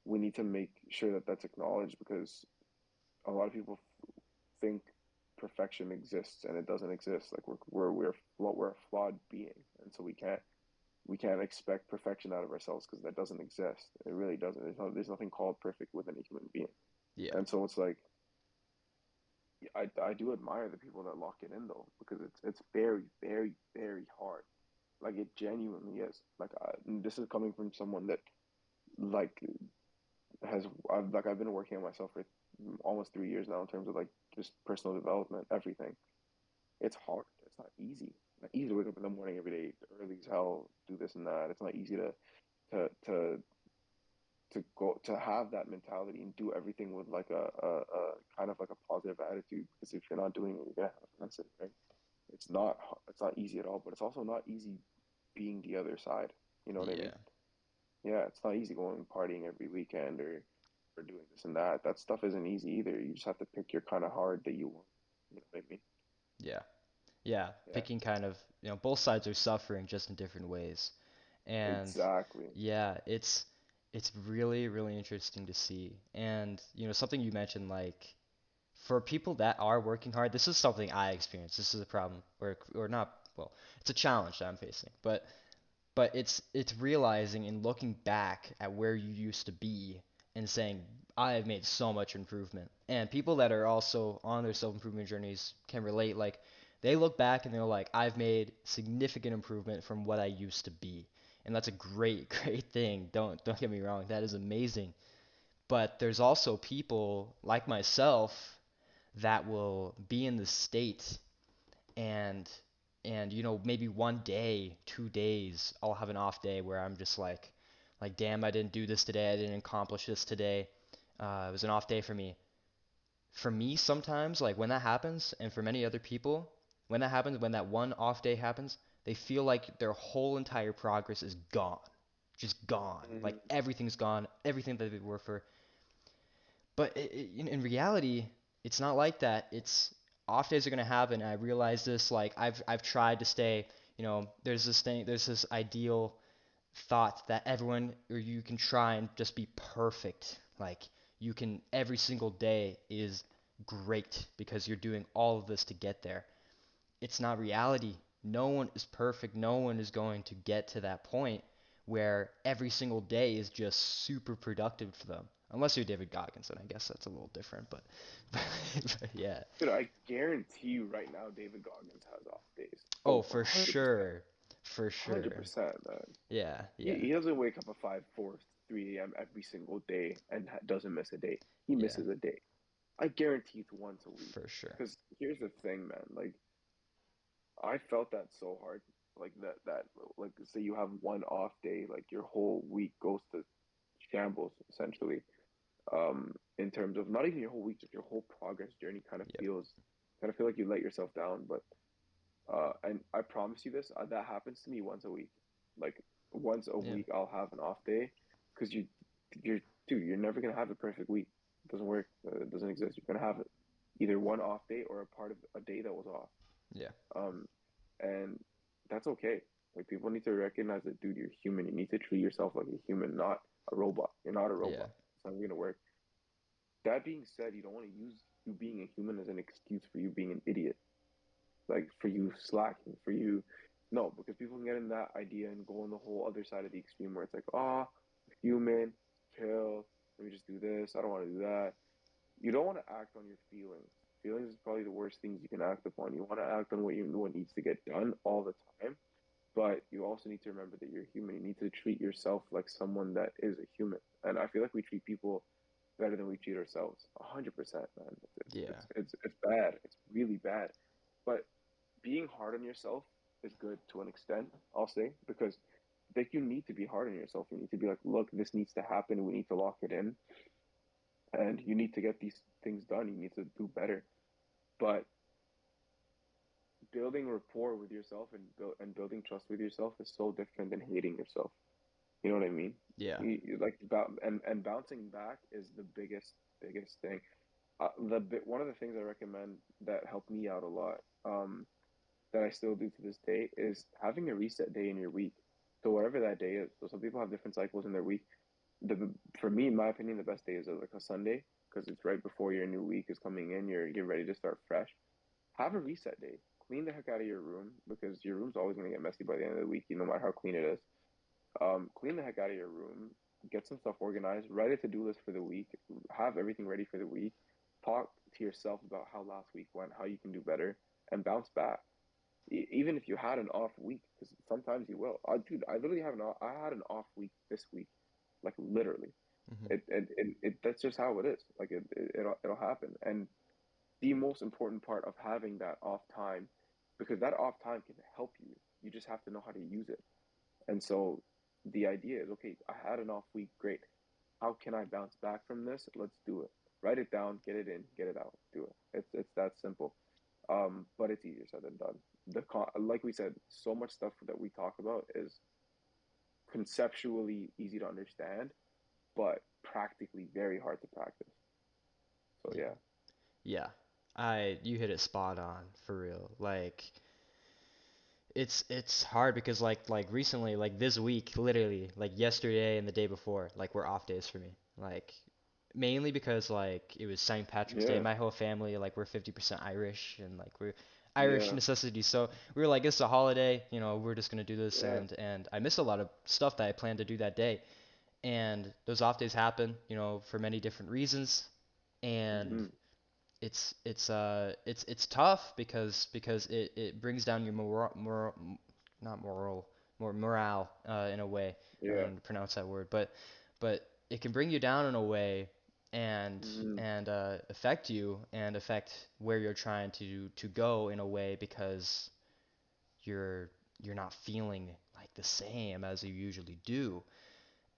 we need to make sure that that's acknowledged because a lot of people think perfection exists and it doesn't exist. Like we're a flawed being, and so we can't expect perfection out of ourselves because that doesn't exist. It really doesn't. There's nothing called perfect within a human being. Yeah. And so it's like I do admire the people that lock it in though because it's very very very hard. Like it genuinely is. Like this is coming from someone that like I've been working on myself for almost 3 years now in terms of like just personal development, everything. It's hard. It's not easy. Not easy to wake up in the morning every day, early as hell, do this and that. It's not easy to to go to have that mentality and do everything with like a kind of like a positive attitude. Because if you're not doing it, you're gonna have offensive, right? It's not easy at all, but it's also not easy being the other side. You know what I mean? Yeah. Yeah, it's not easy going partying every weekend or doing this and that. That stuff isn't easy either. You just have to pick your kind of hard that you want. You know what I mean? Yeah. Yeah. Yeah, Picking kind of, both sides are suffering just in different ways. And exactly. yeah, it's really, really interesting to see. And, something you mentioned, like, for people that are working hard, this is something I experienced. This is a problem, or not, well, it's a challenge that I'm facing. But it's realizing and looking back at where you used to be and saying, I have made so much improvement. And people that are also on their self-improvement journeys can relate. Like, they look back and they're like, I've made significant improvement from what I used to be. And that's a great, great thing. Don't get me wrong. That is amazing. But there's also people like myself that will be in the state and maybe one day, 2 days, I'll have an off day where I'm just like damn, I didn't do this today, I didn't accomplish this today. It was an off day for me. For me, sometimes, like when that happens, and for many other people, when that happens, when that one off day happens, they feel like their whole entire progress is gone, just gone. Like Mm, everything's gone, everything that they worked for. But in reality, it's not like that. It's off days are gonna happen. I realize this. Like I've tried to stay. There's this thing. There's this ideal thought that everyone or you can try and just be perfect. Like you can every single day is great because you're doing all of this to get there. It's not reality. No one is perfect. No one is going to get to that point where every single day is just super productive for them. Unless you're David Goggins, and I guess that's a little different, but yeah. dude, I guarantee you right now, David Goggins has off days. Oh, Oh, for 100%. sure. For sure. 100%, man. Yeah, He, yeah, he doesn't wake up at 5, 4, 3 a.m. every single day and doesn't miss a day. He yeah, misses a day. I guarantee it's once a week. for sure. Because here's the thing, man. Like, I felt that so hard. Like, like, say you have one off day, like, your whole week goes to shambles, essentially. In terms of not even your whole week, just your whole progress journey Yep, kind of feel like you let yourself down. But and I promise you this, that happens to me once a week. Like once a yeah, week, I'll have an off day because you're dude, you're never gonna have a perfect week. It doesn't work. It doesn't exist. You're gonna have it. either one off day or a part of a day that was off. Yeah. Um, and that's okay. Like people need to recognize that, dude, you're human. You need to treat yourself like a human, not a robot. You're not a Yeah. robot. It's not gonna work. That being said, you don't want to use you being a human as an excuse for you being an idiot. Like for you slacking, for you no, because people can get in that idea and go on the whole other side of the extreme where it's like, oh, human, chill, let me just do this. I don't want to do that. You don't want to act on your feelings. Feelings is probably the worst things you can act upon. You want to act on what needs to get done all the time, but you also need to remember that you're human. You need to treat yourself like someone that is a human. And I feel like we treat people better than we treat ourselves. 100%, man. Yeah. It's bad. It's really bad. But being hard on yourself is good to an extent, I'll say, because like you need to be hard on yourself. You need to be like, look, this needs to happen. We need to lock it in, and you need to get these things done. You need to do better. But building rapport with yourself and building trust with yourself is so different than hating yourself. You know what I mean? Yeah. Like and bouncing back is the biggest thing. One of the things I recommend that helped me out a lot, that I still do to this day, is having a reset day in your week. So whatever that day is. So some people have different cycles in their week. The For me, in my opinion, the best day is like a Sunday because it's right before your new week is coming in. You're ready to start fresh. Have a reset day. Clean the heck out of your room because your room's always gonna get messy by the end of the week, no matter how clean it is. Clean the heck out of your room. Get some stuff organized. Write a to-do list for the week. Have everything ready for the week. Talk to yourself about how last week went, how you can do better, and bounce back. Even if you had an off week, because sometimes you will. Dude, I literally I had an off week this week, like literally. Hmm. That's just how it is. Like it'll happen. And the most important part of having that off time, because that off time can help you. You just have to know how to use it. And so the idea is, okay, I had an off week, great. How can I bounce back from this? Let's do it. Write it down, get it in, get it out, do it. It's that simple. But it's easier said than done. Like we said, so much stuff that we talk about is conceptually easy to understand, but practically very hard to practice. So Yeah. yeah, Yeah. You hit it spot on for real. Like it's hard because like recently, like this week, literally, like yesterday and the day before, like were off days for me. Like mainly because like it was St. Patrick's Day. yeah, My whole family, like we're 50% Irish and like we're Irish yeah, necessities. So we were like, it's a holiday, we're just gonna do this, yeah. and I missed a lot of stuff that I planned to do that day. And those off days happen, for many different reasons. And Hmm. it's tough because it brings down your not moral more morale, in a way. I don't Yeah. know how to pronounce that word, but it can bring you down in a way, and Hmm. affect you and affect where you're trying to go in a way, because you're you're not feeling like the same as you usually do.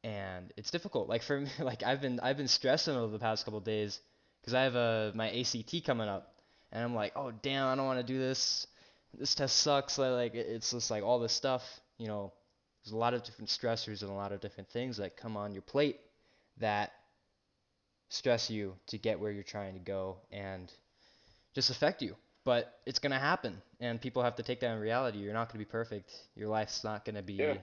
And it's difficult. Like for me, like I've been stressing over the past couple days because I have my ACT coming up, and I'm like, oh damn, I don't want to do this. This test sucks. It's just like all this stuff. There's a lot of different stressors and a lot of different things that come on your plate that stress you to get where you're trying to go and just affect you. But it's gonna happen, and people have to take that in reality. You're not gonna be perfect. Your life's not gonna Yeah. be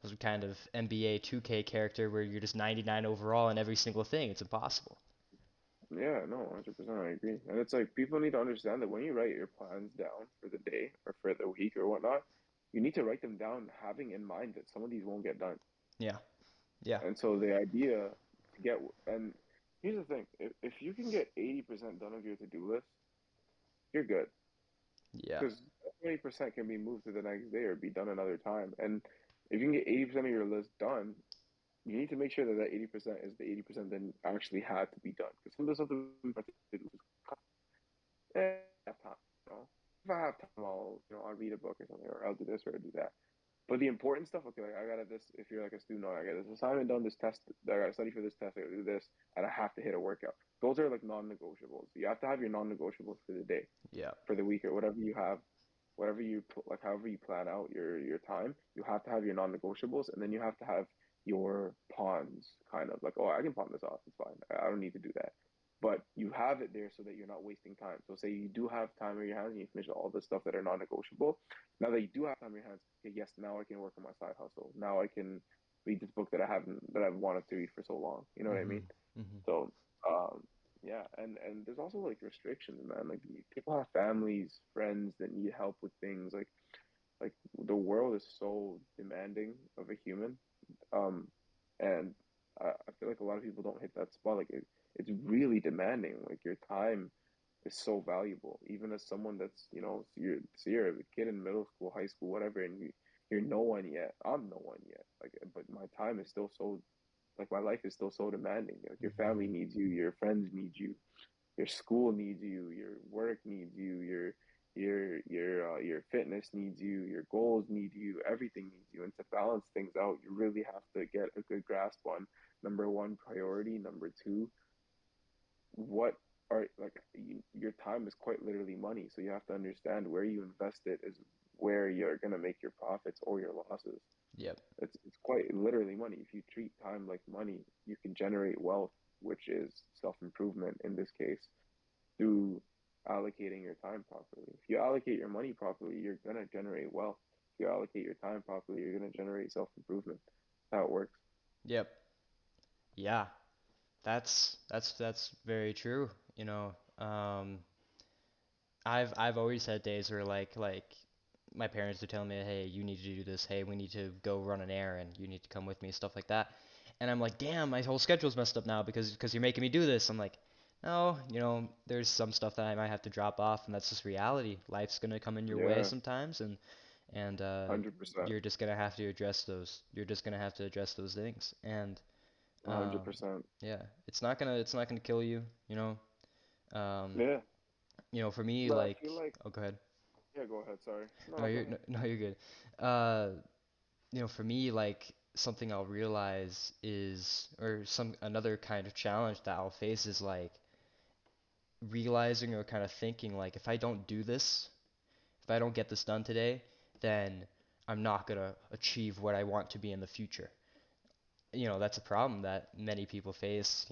some kind of NBA 2K character where you're just 99 overall in every single thing. It's impossible. Yeah, no, 100%, I agree. And it's like people need to understand that when you write your plans down for the day or for the week or whatnot, you need to write them down having in mind that some of these won't get done. Yeah. Yeah. And so the idea to get, and here's the thing, if you can get 80% done of your to-do list, you're good. Yeah. Because 20% can be moved to the next day or be done another time. And if you can get 80% of your list done, you need to make sure that that 80% is the 80% that actually had to be done. Because some of the stuff that we have to do is I have time. You know, if I have time, I'll read a book or something, or I'll do this or I'll do that. But the important stuff, okay, like I gotta this. If you're like a student, I got this assignment done, this test. I gotta study for this test. I gotta do this, and I have to hit a workout. Those are like non-negotiables. You have to have your non-negotiables for the day, Yeah. for the week, or whatever you have, whatever like, however you plan out your time. You have to have your non-negotiables, and then you have to have your pawns, kind of like, oh, I can pawn this off. It's fine. I don't need to do that. but you have it there so that you're not wasting time. So say you do have time on your hands and you finish all the stuff that are non-negotiable. Now that you do have time on your hands, okay, yes, now I can work on my side hustle. Now I can read this book that I've wanted to read for so long. You know what I Mm-hmm. mean? Mm-hmm. So, yeah, and there's also like restrictions, man. Like people have families, friends that need help with things. Like the world is so demanding of a human, um, and I feel like a lot of people don't hit that spot. Like it's really demanding. Like your time is so valuable. Even as someone that's, you're a kid in middle school, high school, whatever, and you're no one yet. I'm no one yet. Like, but my time is still so, like my life is still so demanding. Like your family Mm-hmm. needs you, your friends need you, your school needs you, your work needs you, your fitness needs you, your goals need you, everything needs you. And to balance things out, you really have to get a good grasp on number one, priority, number two, what are like your time is quite literally money, so you have to understand where you invest it is where you're going to make your profits or your losses. Yep. It's quite literally money. If you treat time like money, you can generate wealth, which is self-improvement in this case, through allocating your time properly. If you allocate your money properly, you're going to generate wealth. If you allocate your time properly, you're going to generate self-improvement. That's how it works. Yep. Yeah. That's very true. You know, I've always had days where like my parents are telling me, hey, you need to do this. Hey, we need to go run an errand. You need to come with me, stuff like that. And I'm like, damn, my whole schedule's messed up now because you're making me do this. I'm like, no, there's some stuff that I might have to drop off, and that's just reality. Life's gonna come in your way Yeah, sometimes, and 100%. you're just gonna have to address those. You're just gonna have to address those things. And um, 100%. yeah, it's not gonna kill you. Um, Yeah. for me, But I feel like, oh, go ahead. yeah, go ahead. Sorry. No, No, go you're ahead. no, you're good. Uh, for me, like something I'll realize is, or some another kind of challenge that I'll face is like realizing or kind of thinking like if I don't do this, if I don't get this done today, then I'm not gonna achieve what I want to be in the future. That's a problem that many people face,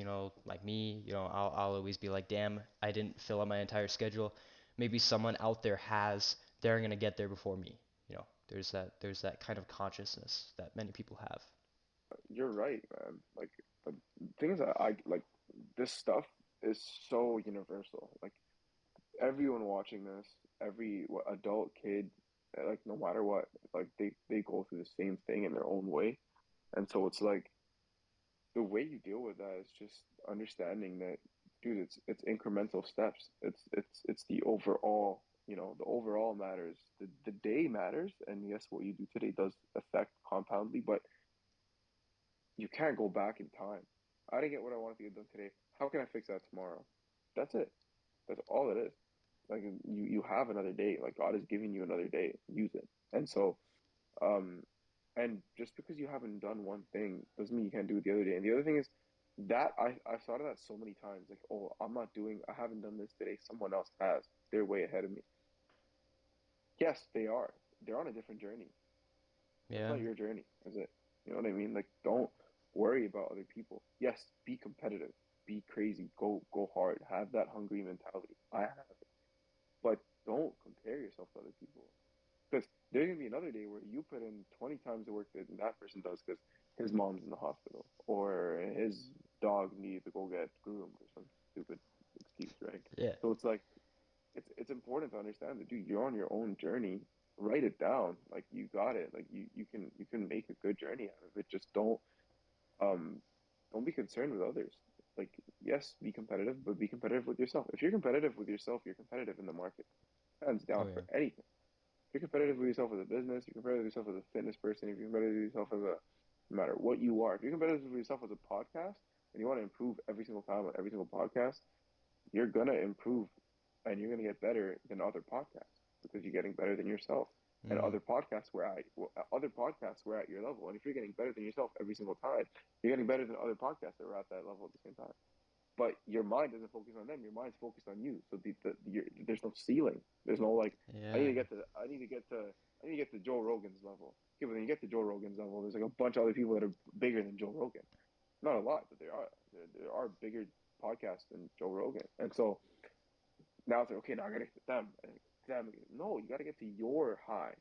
like me. I'll always be like, damn, I didn't fill out my entire schedule. Maybe someone out there has, they're gonna get there before me. There's that kind of consciousness that many people have. You're right, man. Like, the things that I like, this stuff is so universal. Like, everyone watching this, every adult, kid, like, no matter what, like, they go through the same thing in their own way. And so it's like, the way you deal with that is just understanding that, dude, it's incremental steps. It's the overall, the overall matters. The day matters, and yes, what you do today does affect compoundly, but you can't go back in time. I didn't get what I wanted to get done today. How can I fix that tomorrow? That's it. That's all it is. Like you have another day. Like God is giving you another day. Use it. And so, um, and just because you haven't done one thing doesn't mean you can't do it the other day. And the other thing is that I've thought of that so many times. Like, oh, I haven't done this today. Someone else has. They're way ahead of me. Yes, they are. They're on a different journey. That's Yeah. not your journey, is it? You know what I mean? Like, don't worry about other people. Yes, be competitive, be crazy, go hard, have that hungry mentality. I have it, but don't compare yourself to other people because there's gonna be another day where you put in 20 times the work that that person does because his mom's in the hospital or his dog needs to go get groomed or some stupid excuse, right? Yeah. So it's like it's important to understand that, dude, you're on your own journey. Write it down. Like you got it. Like you can make a good journey out of it. Just um don't be concerned with others. Like, yes, be competitive, but be competitive with yourself. If you're competitive with yourself, you're competitive in the market. Hands Oh down yeah. for anything. If you're competitive with yourself as a business, you're competitive with yourself as a fitness person, if you're competitive with yourself as a no matter what you are, if you're competitive with yourself as a podcast and you want to improve every single time on every single podcast, you're gonna improve and you're gonna get better than other podcasts because you're getting better than yourself. And Mm. other podcasts were at your level. And if you're getting better than yourself every single time, you're getting better than other podcasts that are at that level at the same time. But your mind doesn't focus on them. Your mind's focused on you. So there's no ceiling. There's no like I need Yeah. to get to I need to get to I need to get to Joe Rogan's level. Okay, but when you get to Joe Rogan's level, there's like a bunch of other people that are bigger than Joe Rogan. Not a lot, but there are bigger. podcast and Joe Rogan. And so now it's like, okay, now I gotta get to them. And them. No, you gotta get to your high.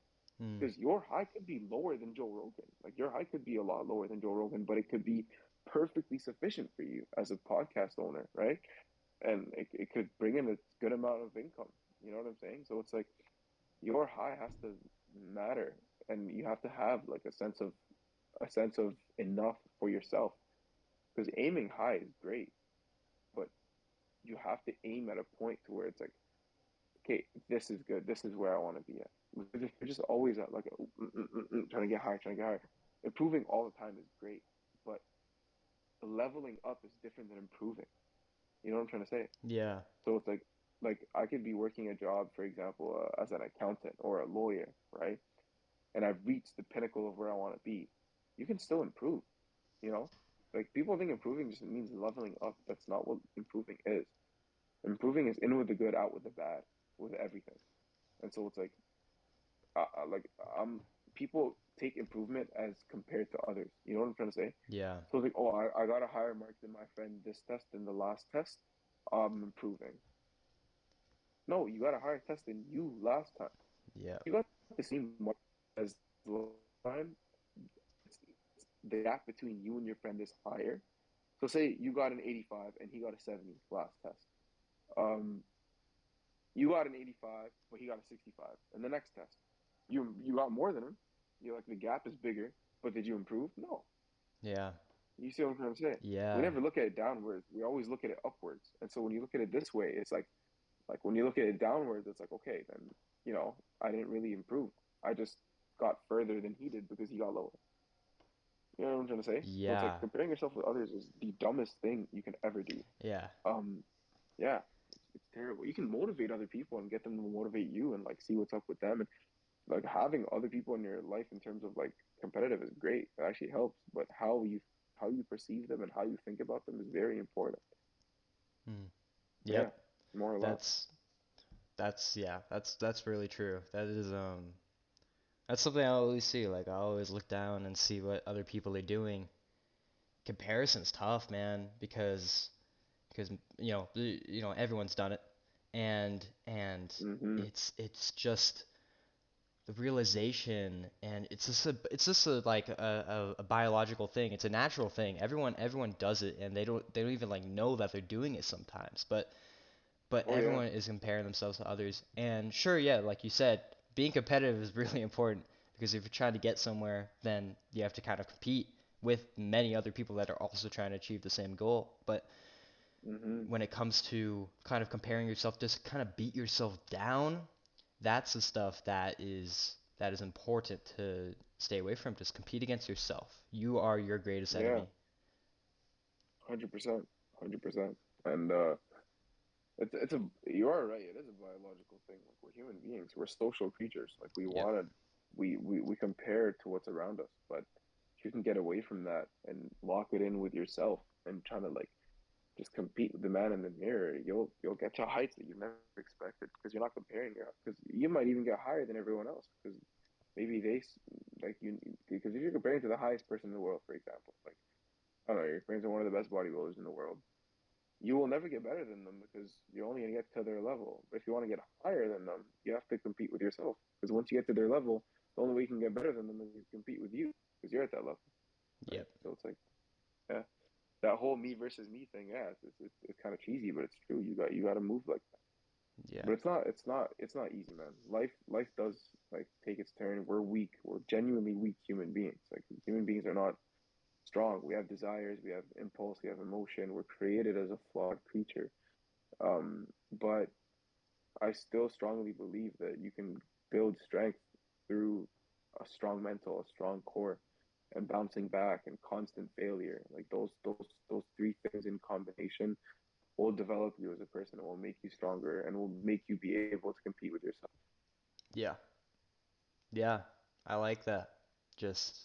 Mm. Because your high could be lower than Joe Rogan. Like your high could be a lot lower than Joe Rogan, but it could be perfectly sufficient for you as a podcast owner, right? And it could bring in a good amount of income. You know what I'm saying? So it's like your high has to matter, and you have to have like a sense of enough for yourself. Because aiming high is great, but you have to aim at a point to where it's like, okay, this is good. This is where I want to be at. Because if you're just always at like trying to get higher, trying to get higher, improving all the time is great, but leveling up is different than improving. You know what I'm trying to say? Yeah. So it's like I could be working a job, for example, as an accountant or a lawyer, right? And I've reached the pinnacle of where I want to be. You can still improve, you know? Like people think improving just means leveling up. That's not what improving is. Improving is in with the good, out with the bad, with everything. And so it's like people take improvement as compared to others. You know what I'm trying to say? Yeah. So it's like, oh, I got a higher mark than my friend this test than the last test. I'm improving. No, you got a higher test than you last time. Yeah. You got the same mark as last time. The gap between you and your friend is higher. So say you got an 85 and he got a 70 last test. Um, you got an 85, but he got a 65. And the next test, you got more than him. You're like the gap is bigger, but did you improve? No. Yeah. You see what I'm trying to say? We Yeah. never look at it downwards. We always look at it upwards. And so when you look at it this way, it's like when you look at it downwards, it's like okay, then I didn't really improve. I just got further than he did because he got lower. You know what I'm trying to say? So it's like Yeah. comparing yourself with others is the dumbest thing you can ever do. Yeah. Um, yeah, it's terrible. You can motivate other people and get them to motivate you and like see what's up with them and like having other people in your life in terms of like competitive is great. It actually helps, but how you perceive them and how you think about them is very important. Mm. Yeah, Yep. more or less. That's yeah, that's really true. That's something I always see. Like I always look down and see what other people are doing. Comparison's tough, man, because everyone's done it, and Mm-hmm. it's just the realization, and it's just like a biological thing. It's a natural thing. Everyone does it, and they don't even like know that they're doing it sometimes. But Oh yeah. everyone is comparing themselves to others. And sure, yeah, like you said, being competitive is really important because if you're trying to get somewhere, then you have to kind of compete with many other people that are also trying to achieve the same goal. But Mm-hmm. when it comes to kind of comparing yourself, just kind of beat yourself down, that's the stuff that is important to stay away from. Just compete against yourself. You are your greatest Yeah. enemy. 100%. 100%. And it's a you are right. It is a biological thing. Like we're human beings. We're social creatures. Like Yep. we compare to what's around us, but you can get away from that and lock it in with yourself and trying to like just compete with the man in the mirror. You'll get to heights that you've never expected because you're not comparing your because you might even get higher than everyone else because maybe like you because if you're comparing to the highest person in the world, for example, like I don't know, you're comparing to one of the best bodybuilders in the world, you will never get better than them because you're only going to get to their level. But if you want to get higher than them, you have to compete with yourself. Because once you get to their level, the only way you can get better than them is to compete with you because you're at that level, right? Yep. So it's like, yeah, that whole me versus me thing, yeah, it's kind of cheesy, but it's true. You got to move like that. Yeah. But it's not easy, man. Life does like take its turn. We're weak. We're genuinely weak human beings. Like human beings are not strong. We have desires, we have impulse, we have emotion. We're created as a flawed creature. But I still strongly believe that you can build strength through a strong mental, a strong core, and bouncing back and constant failure. Like those three things in combination will develop you as a person. It will make you stronger and will make you be able to compete with yourself. Yeah. Yeah. I like that. Just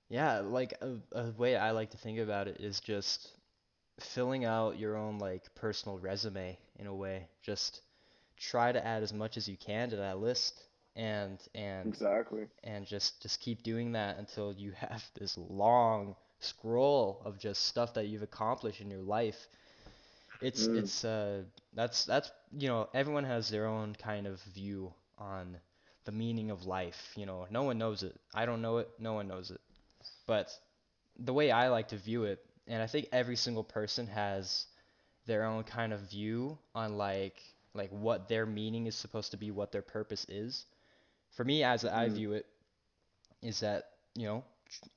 yeah, like a way I like to think about it is just filling out your own like personal resume in a way. Just try to add as much as you can to that list and and Exactly. and just keep doing that until you have this long scroll of just stuff that you've accomplished in your life. It's Mm, it's that's everyone has their own kind of view on the meaning of life. No one knows it. I don't know it. No one knows it. But the way I like to view it, and I think every single person has their own kind of view on like what their meaning is supposed to be, what their purpose is. For me, as I mm, view it, is that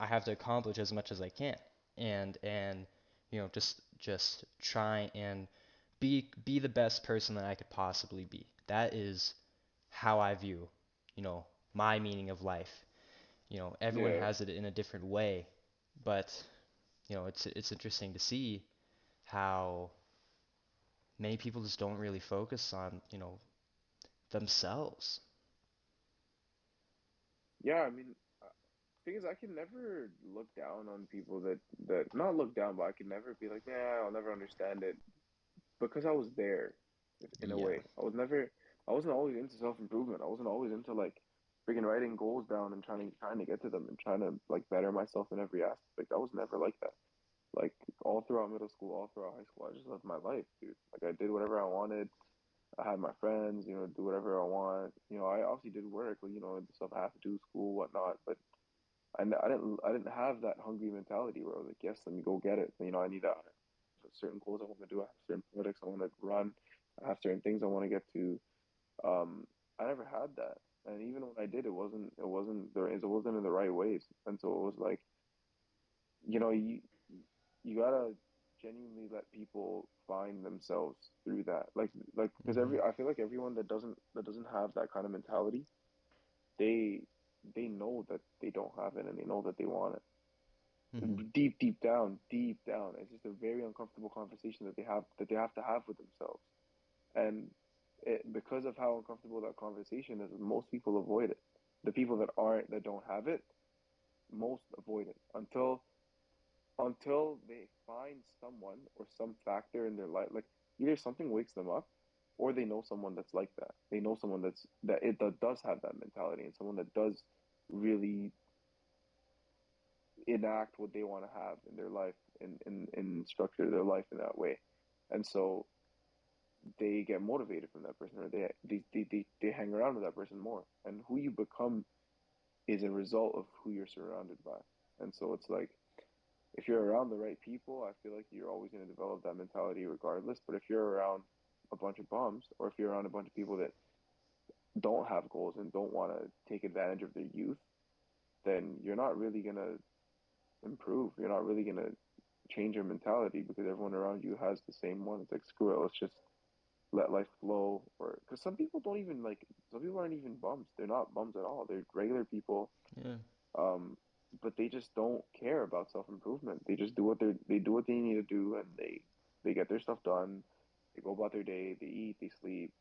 I have to accomplish as much as I can, and just try and be the best person that I could possibly be. That is how I view, you know, my meaning of life. Everyone yeah. has it in a different way, but it's interesting to see how many people just don't really focus on, themselves. Yeah, I mean, thing is, I can never look down on people that not look down, but I can never be like, yeah, I'll never understand it because I was there in a Yeah. way. I wasn't always into self-improvement. I wasn't always into like freaking writing goals down and trying to get to them and trying to like better myself in every aspect. I was never like that. Like all throughout middle school, all throughout high school, I just lived my life, dude. Like I did whatever I wanted. I had my friends, do whatever I want. I obviously did work, like, the stuff I had to do, school, whatnot. But I didn't have that hungry mentality where I was like, yes, let me go get it. I need certain goals I want to do. I have certain projects I want to run. I have certain things I want to get to. I never had that, and even when I did, it wasn't in the right ways. And so it was like, you know, you you gotta genuinely let people find themselves through that. Like because Mhm. I feel like everyone that doesn't have that kind of mentality, they they know that they don't have it and they know that they want it. Mhm. Deep down, it's just a very uncomfortable conversation that they have to have with themselves. And because of how uncomfortable that conversation is, most people avoid it. The people that don't have it, most avoid it until they find someone or some factor in their life, like either something wakes them up, or they know someone that's like that. They know someone that does have that mentality, and someone that does really enact what they want to have in their life, in structure their life in that way. And so they get motivated from that person, or they hang around with that person more. And who you become is a result of who you're surrounded by. And so it's like, if you're around the right people, I feel like you're always going to develop that mentality regardless. But if you're around a bunch of bums, or if you're around a bunch of people that don't have goals and don't want to take advantage of their youth, then you're not really going to improve. You're not really going to change your mentality because everyone around you has the same one. It's like, screw it, let's just let life flow. Or because some people aren't even bums. They're not bums at all. They're regular people. Yeah. Um, but they just don't care about self improvement. They just they do what they need to do, and they get their stuff done. They go about their day. They eat. They sleep,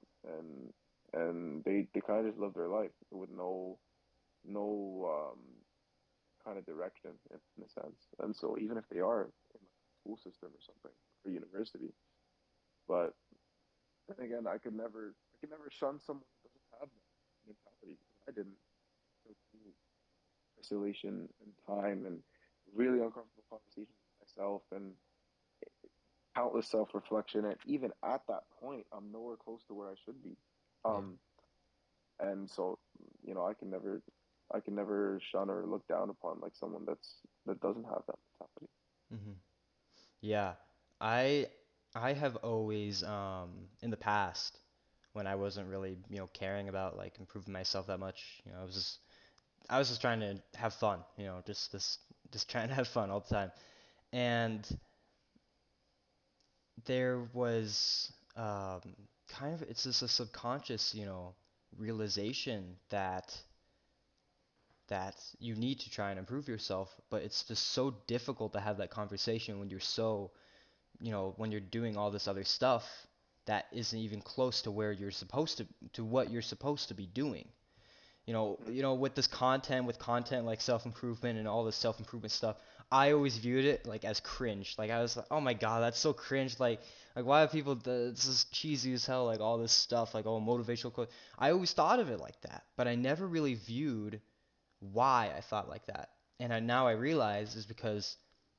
and they kind of just live their life with no kind of direction in a sense. And so even if they are in like a school system or something or university, but then again, I could never shun someone who doesn't have that mentality because I didn't go through isolation and time and really uncomfortable conversations with myself and countless self reflection. And even at that point, I'm nowhere close to where I should be. Yeah. Um, and so, I can never shun or look down upon like someone that doesn't have that mentality. Mhm. Yeah. I I have always in the past when I wasn't really, caring about like improving myself that much, I was just trying to have fun, just trying to have fun all the time. And there was kind of it's just a subconscious, realization that you need to try and improve yourself, but it's just so difficult to have that conversation when when you're doing all this other stuff that isn't even close to where you're supposed to what you're supposed to be doing. With this with content like self-improvement and all this self-improvement stuff, I always viewed it like as cringe. Like I was like, oh my God, that's so cringe. Like why are people, this is cheesy as hell, like all this stuff, like all motivational quote. I always thought of it like that, but I never really viewed why I thought like that. And now I realize is because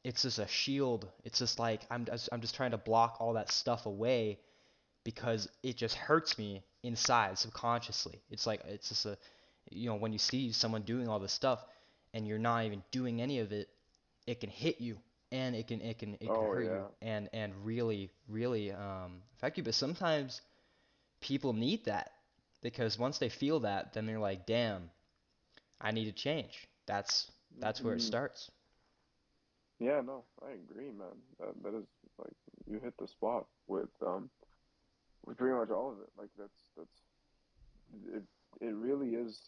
it's just a shield. It's just like I'm just trying to block all that stuff away because it just hurts me inside subconsciously. It's like it's just a, when you see someone doing all this stuff and you're not even doing any of it, it can hit you, and it can Oh hurt you, yeah. and really really affect you. But sometimes people need that, because once they feel that, then they're like, damn, I need to change. That's where it Hmm. starts. Yeah, no, I agree, man. That is like you hit the spot with pretty much all of it. Like that's it. It really is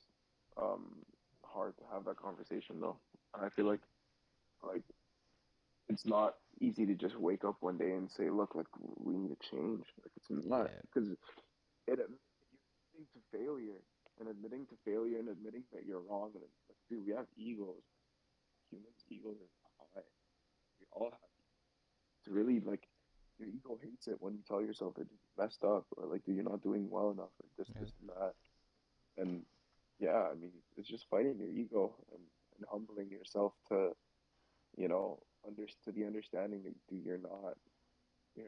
um hard to have that conversation though. And I feel like it's not easy to just wake up one day and say, look, like we need to change. Like it's not Yeah. because you're admitting to failure and admitting that you're wrong. And like, dude, we have egos. Humans' egos are high. We all have. It's really like your ego hates it when you tell yourself that you messed up or like that you're not doing well enough or Yeah. this and that. And yeah, I mean, it's just fighting your ego and humbling yourself to, to the understanding that dude, you're not. Yeah.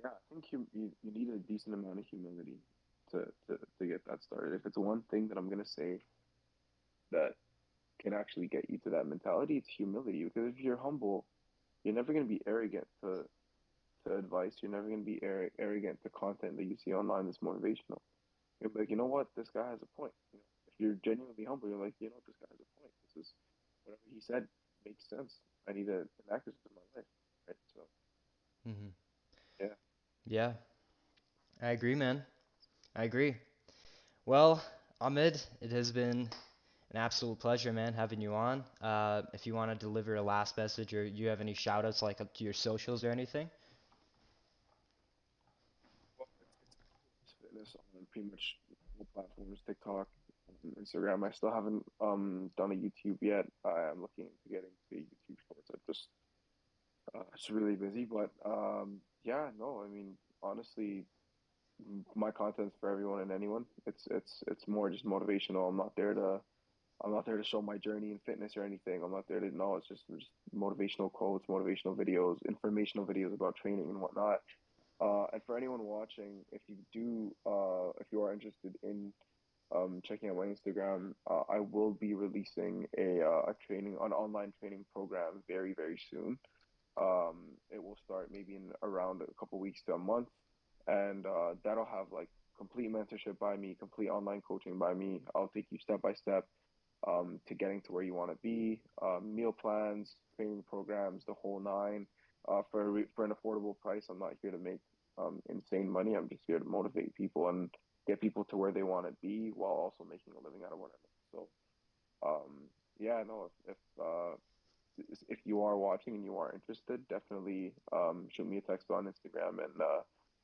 Yeah, I think you need a decent amount of humility to get that started. If it's one thing that I'm gonna say that can actually get you to that mentality, it's humility. Because if you're humble, you're never gonna be arrogant to advice. You're never going to be arrogant to content that you see online that's motivational. You're like, you know what, this guy has a point. If you're genuinely humble, you're like, this guy has a point. This is whatever he said makes sense. I need to enact this in my life, right? So Hmm. yeah, Yeah, I agree, man. I agree. Well, Ahmed, it has been an absolute pleasure, man, having you on. If you want to deliver a last message, or you have any shout outs like to your socials or anything? well, it's fitness on pretty much all platforms, TikTok, Instagram. I still haven't done a YouTube yet. I am looking into getting to YouTube shorts. I just it's really busy, but yeah, no, I mean honestly, my content's for everyone and anyone. It's more just motivational. I'm not there to show my journey in fitness or anything. I'm not there to no. It's just motivational quotes, motivational videos, informational videos about training and whatnot. And for anyone watching, if you are interested in checking out my Instagram, I will be releasing a training, an online training program very soon. It will start maybe in around a couple weeks to a month, and that'll have like complete mentorship by me, complete online coaching by me. I'll take you step by step to getting to where you want to be, meal plans, training programs, the whole nine, for an affordable price. I'm not here to make insane money. I'm just here to motivate people and get people to where they want to be while also making a living out of what I make. So, yeah, no, if you are watching and you are interested, definitely shoot me a text on Instagram and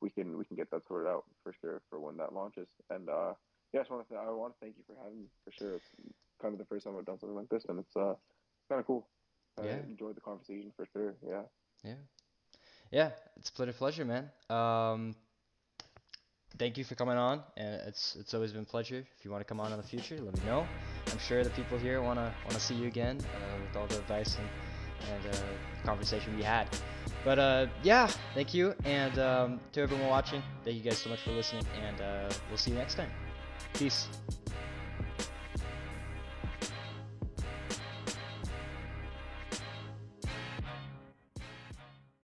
we can get that sorted out for sure for when that launches. And yeah, I want to thank you for having me for sure. It's kind of the first time I've done something like this, and it's kind of cool. I Yeah, enjoyed the conversation for sure. Yeah. yeah, yeah. It's been a pleasure, man. Thank you for coming on, and it's always been a pleasure. If you want to come on in the future, let me know. I'm sure the people here wanna see you again with all the advice and conversation we had. But yeah, thank you, and to everyone watching, thank you guys so much for listening, and we'll see you next time. Peace.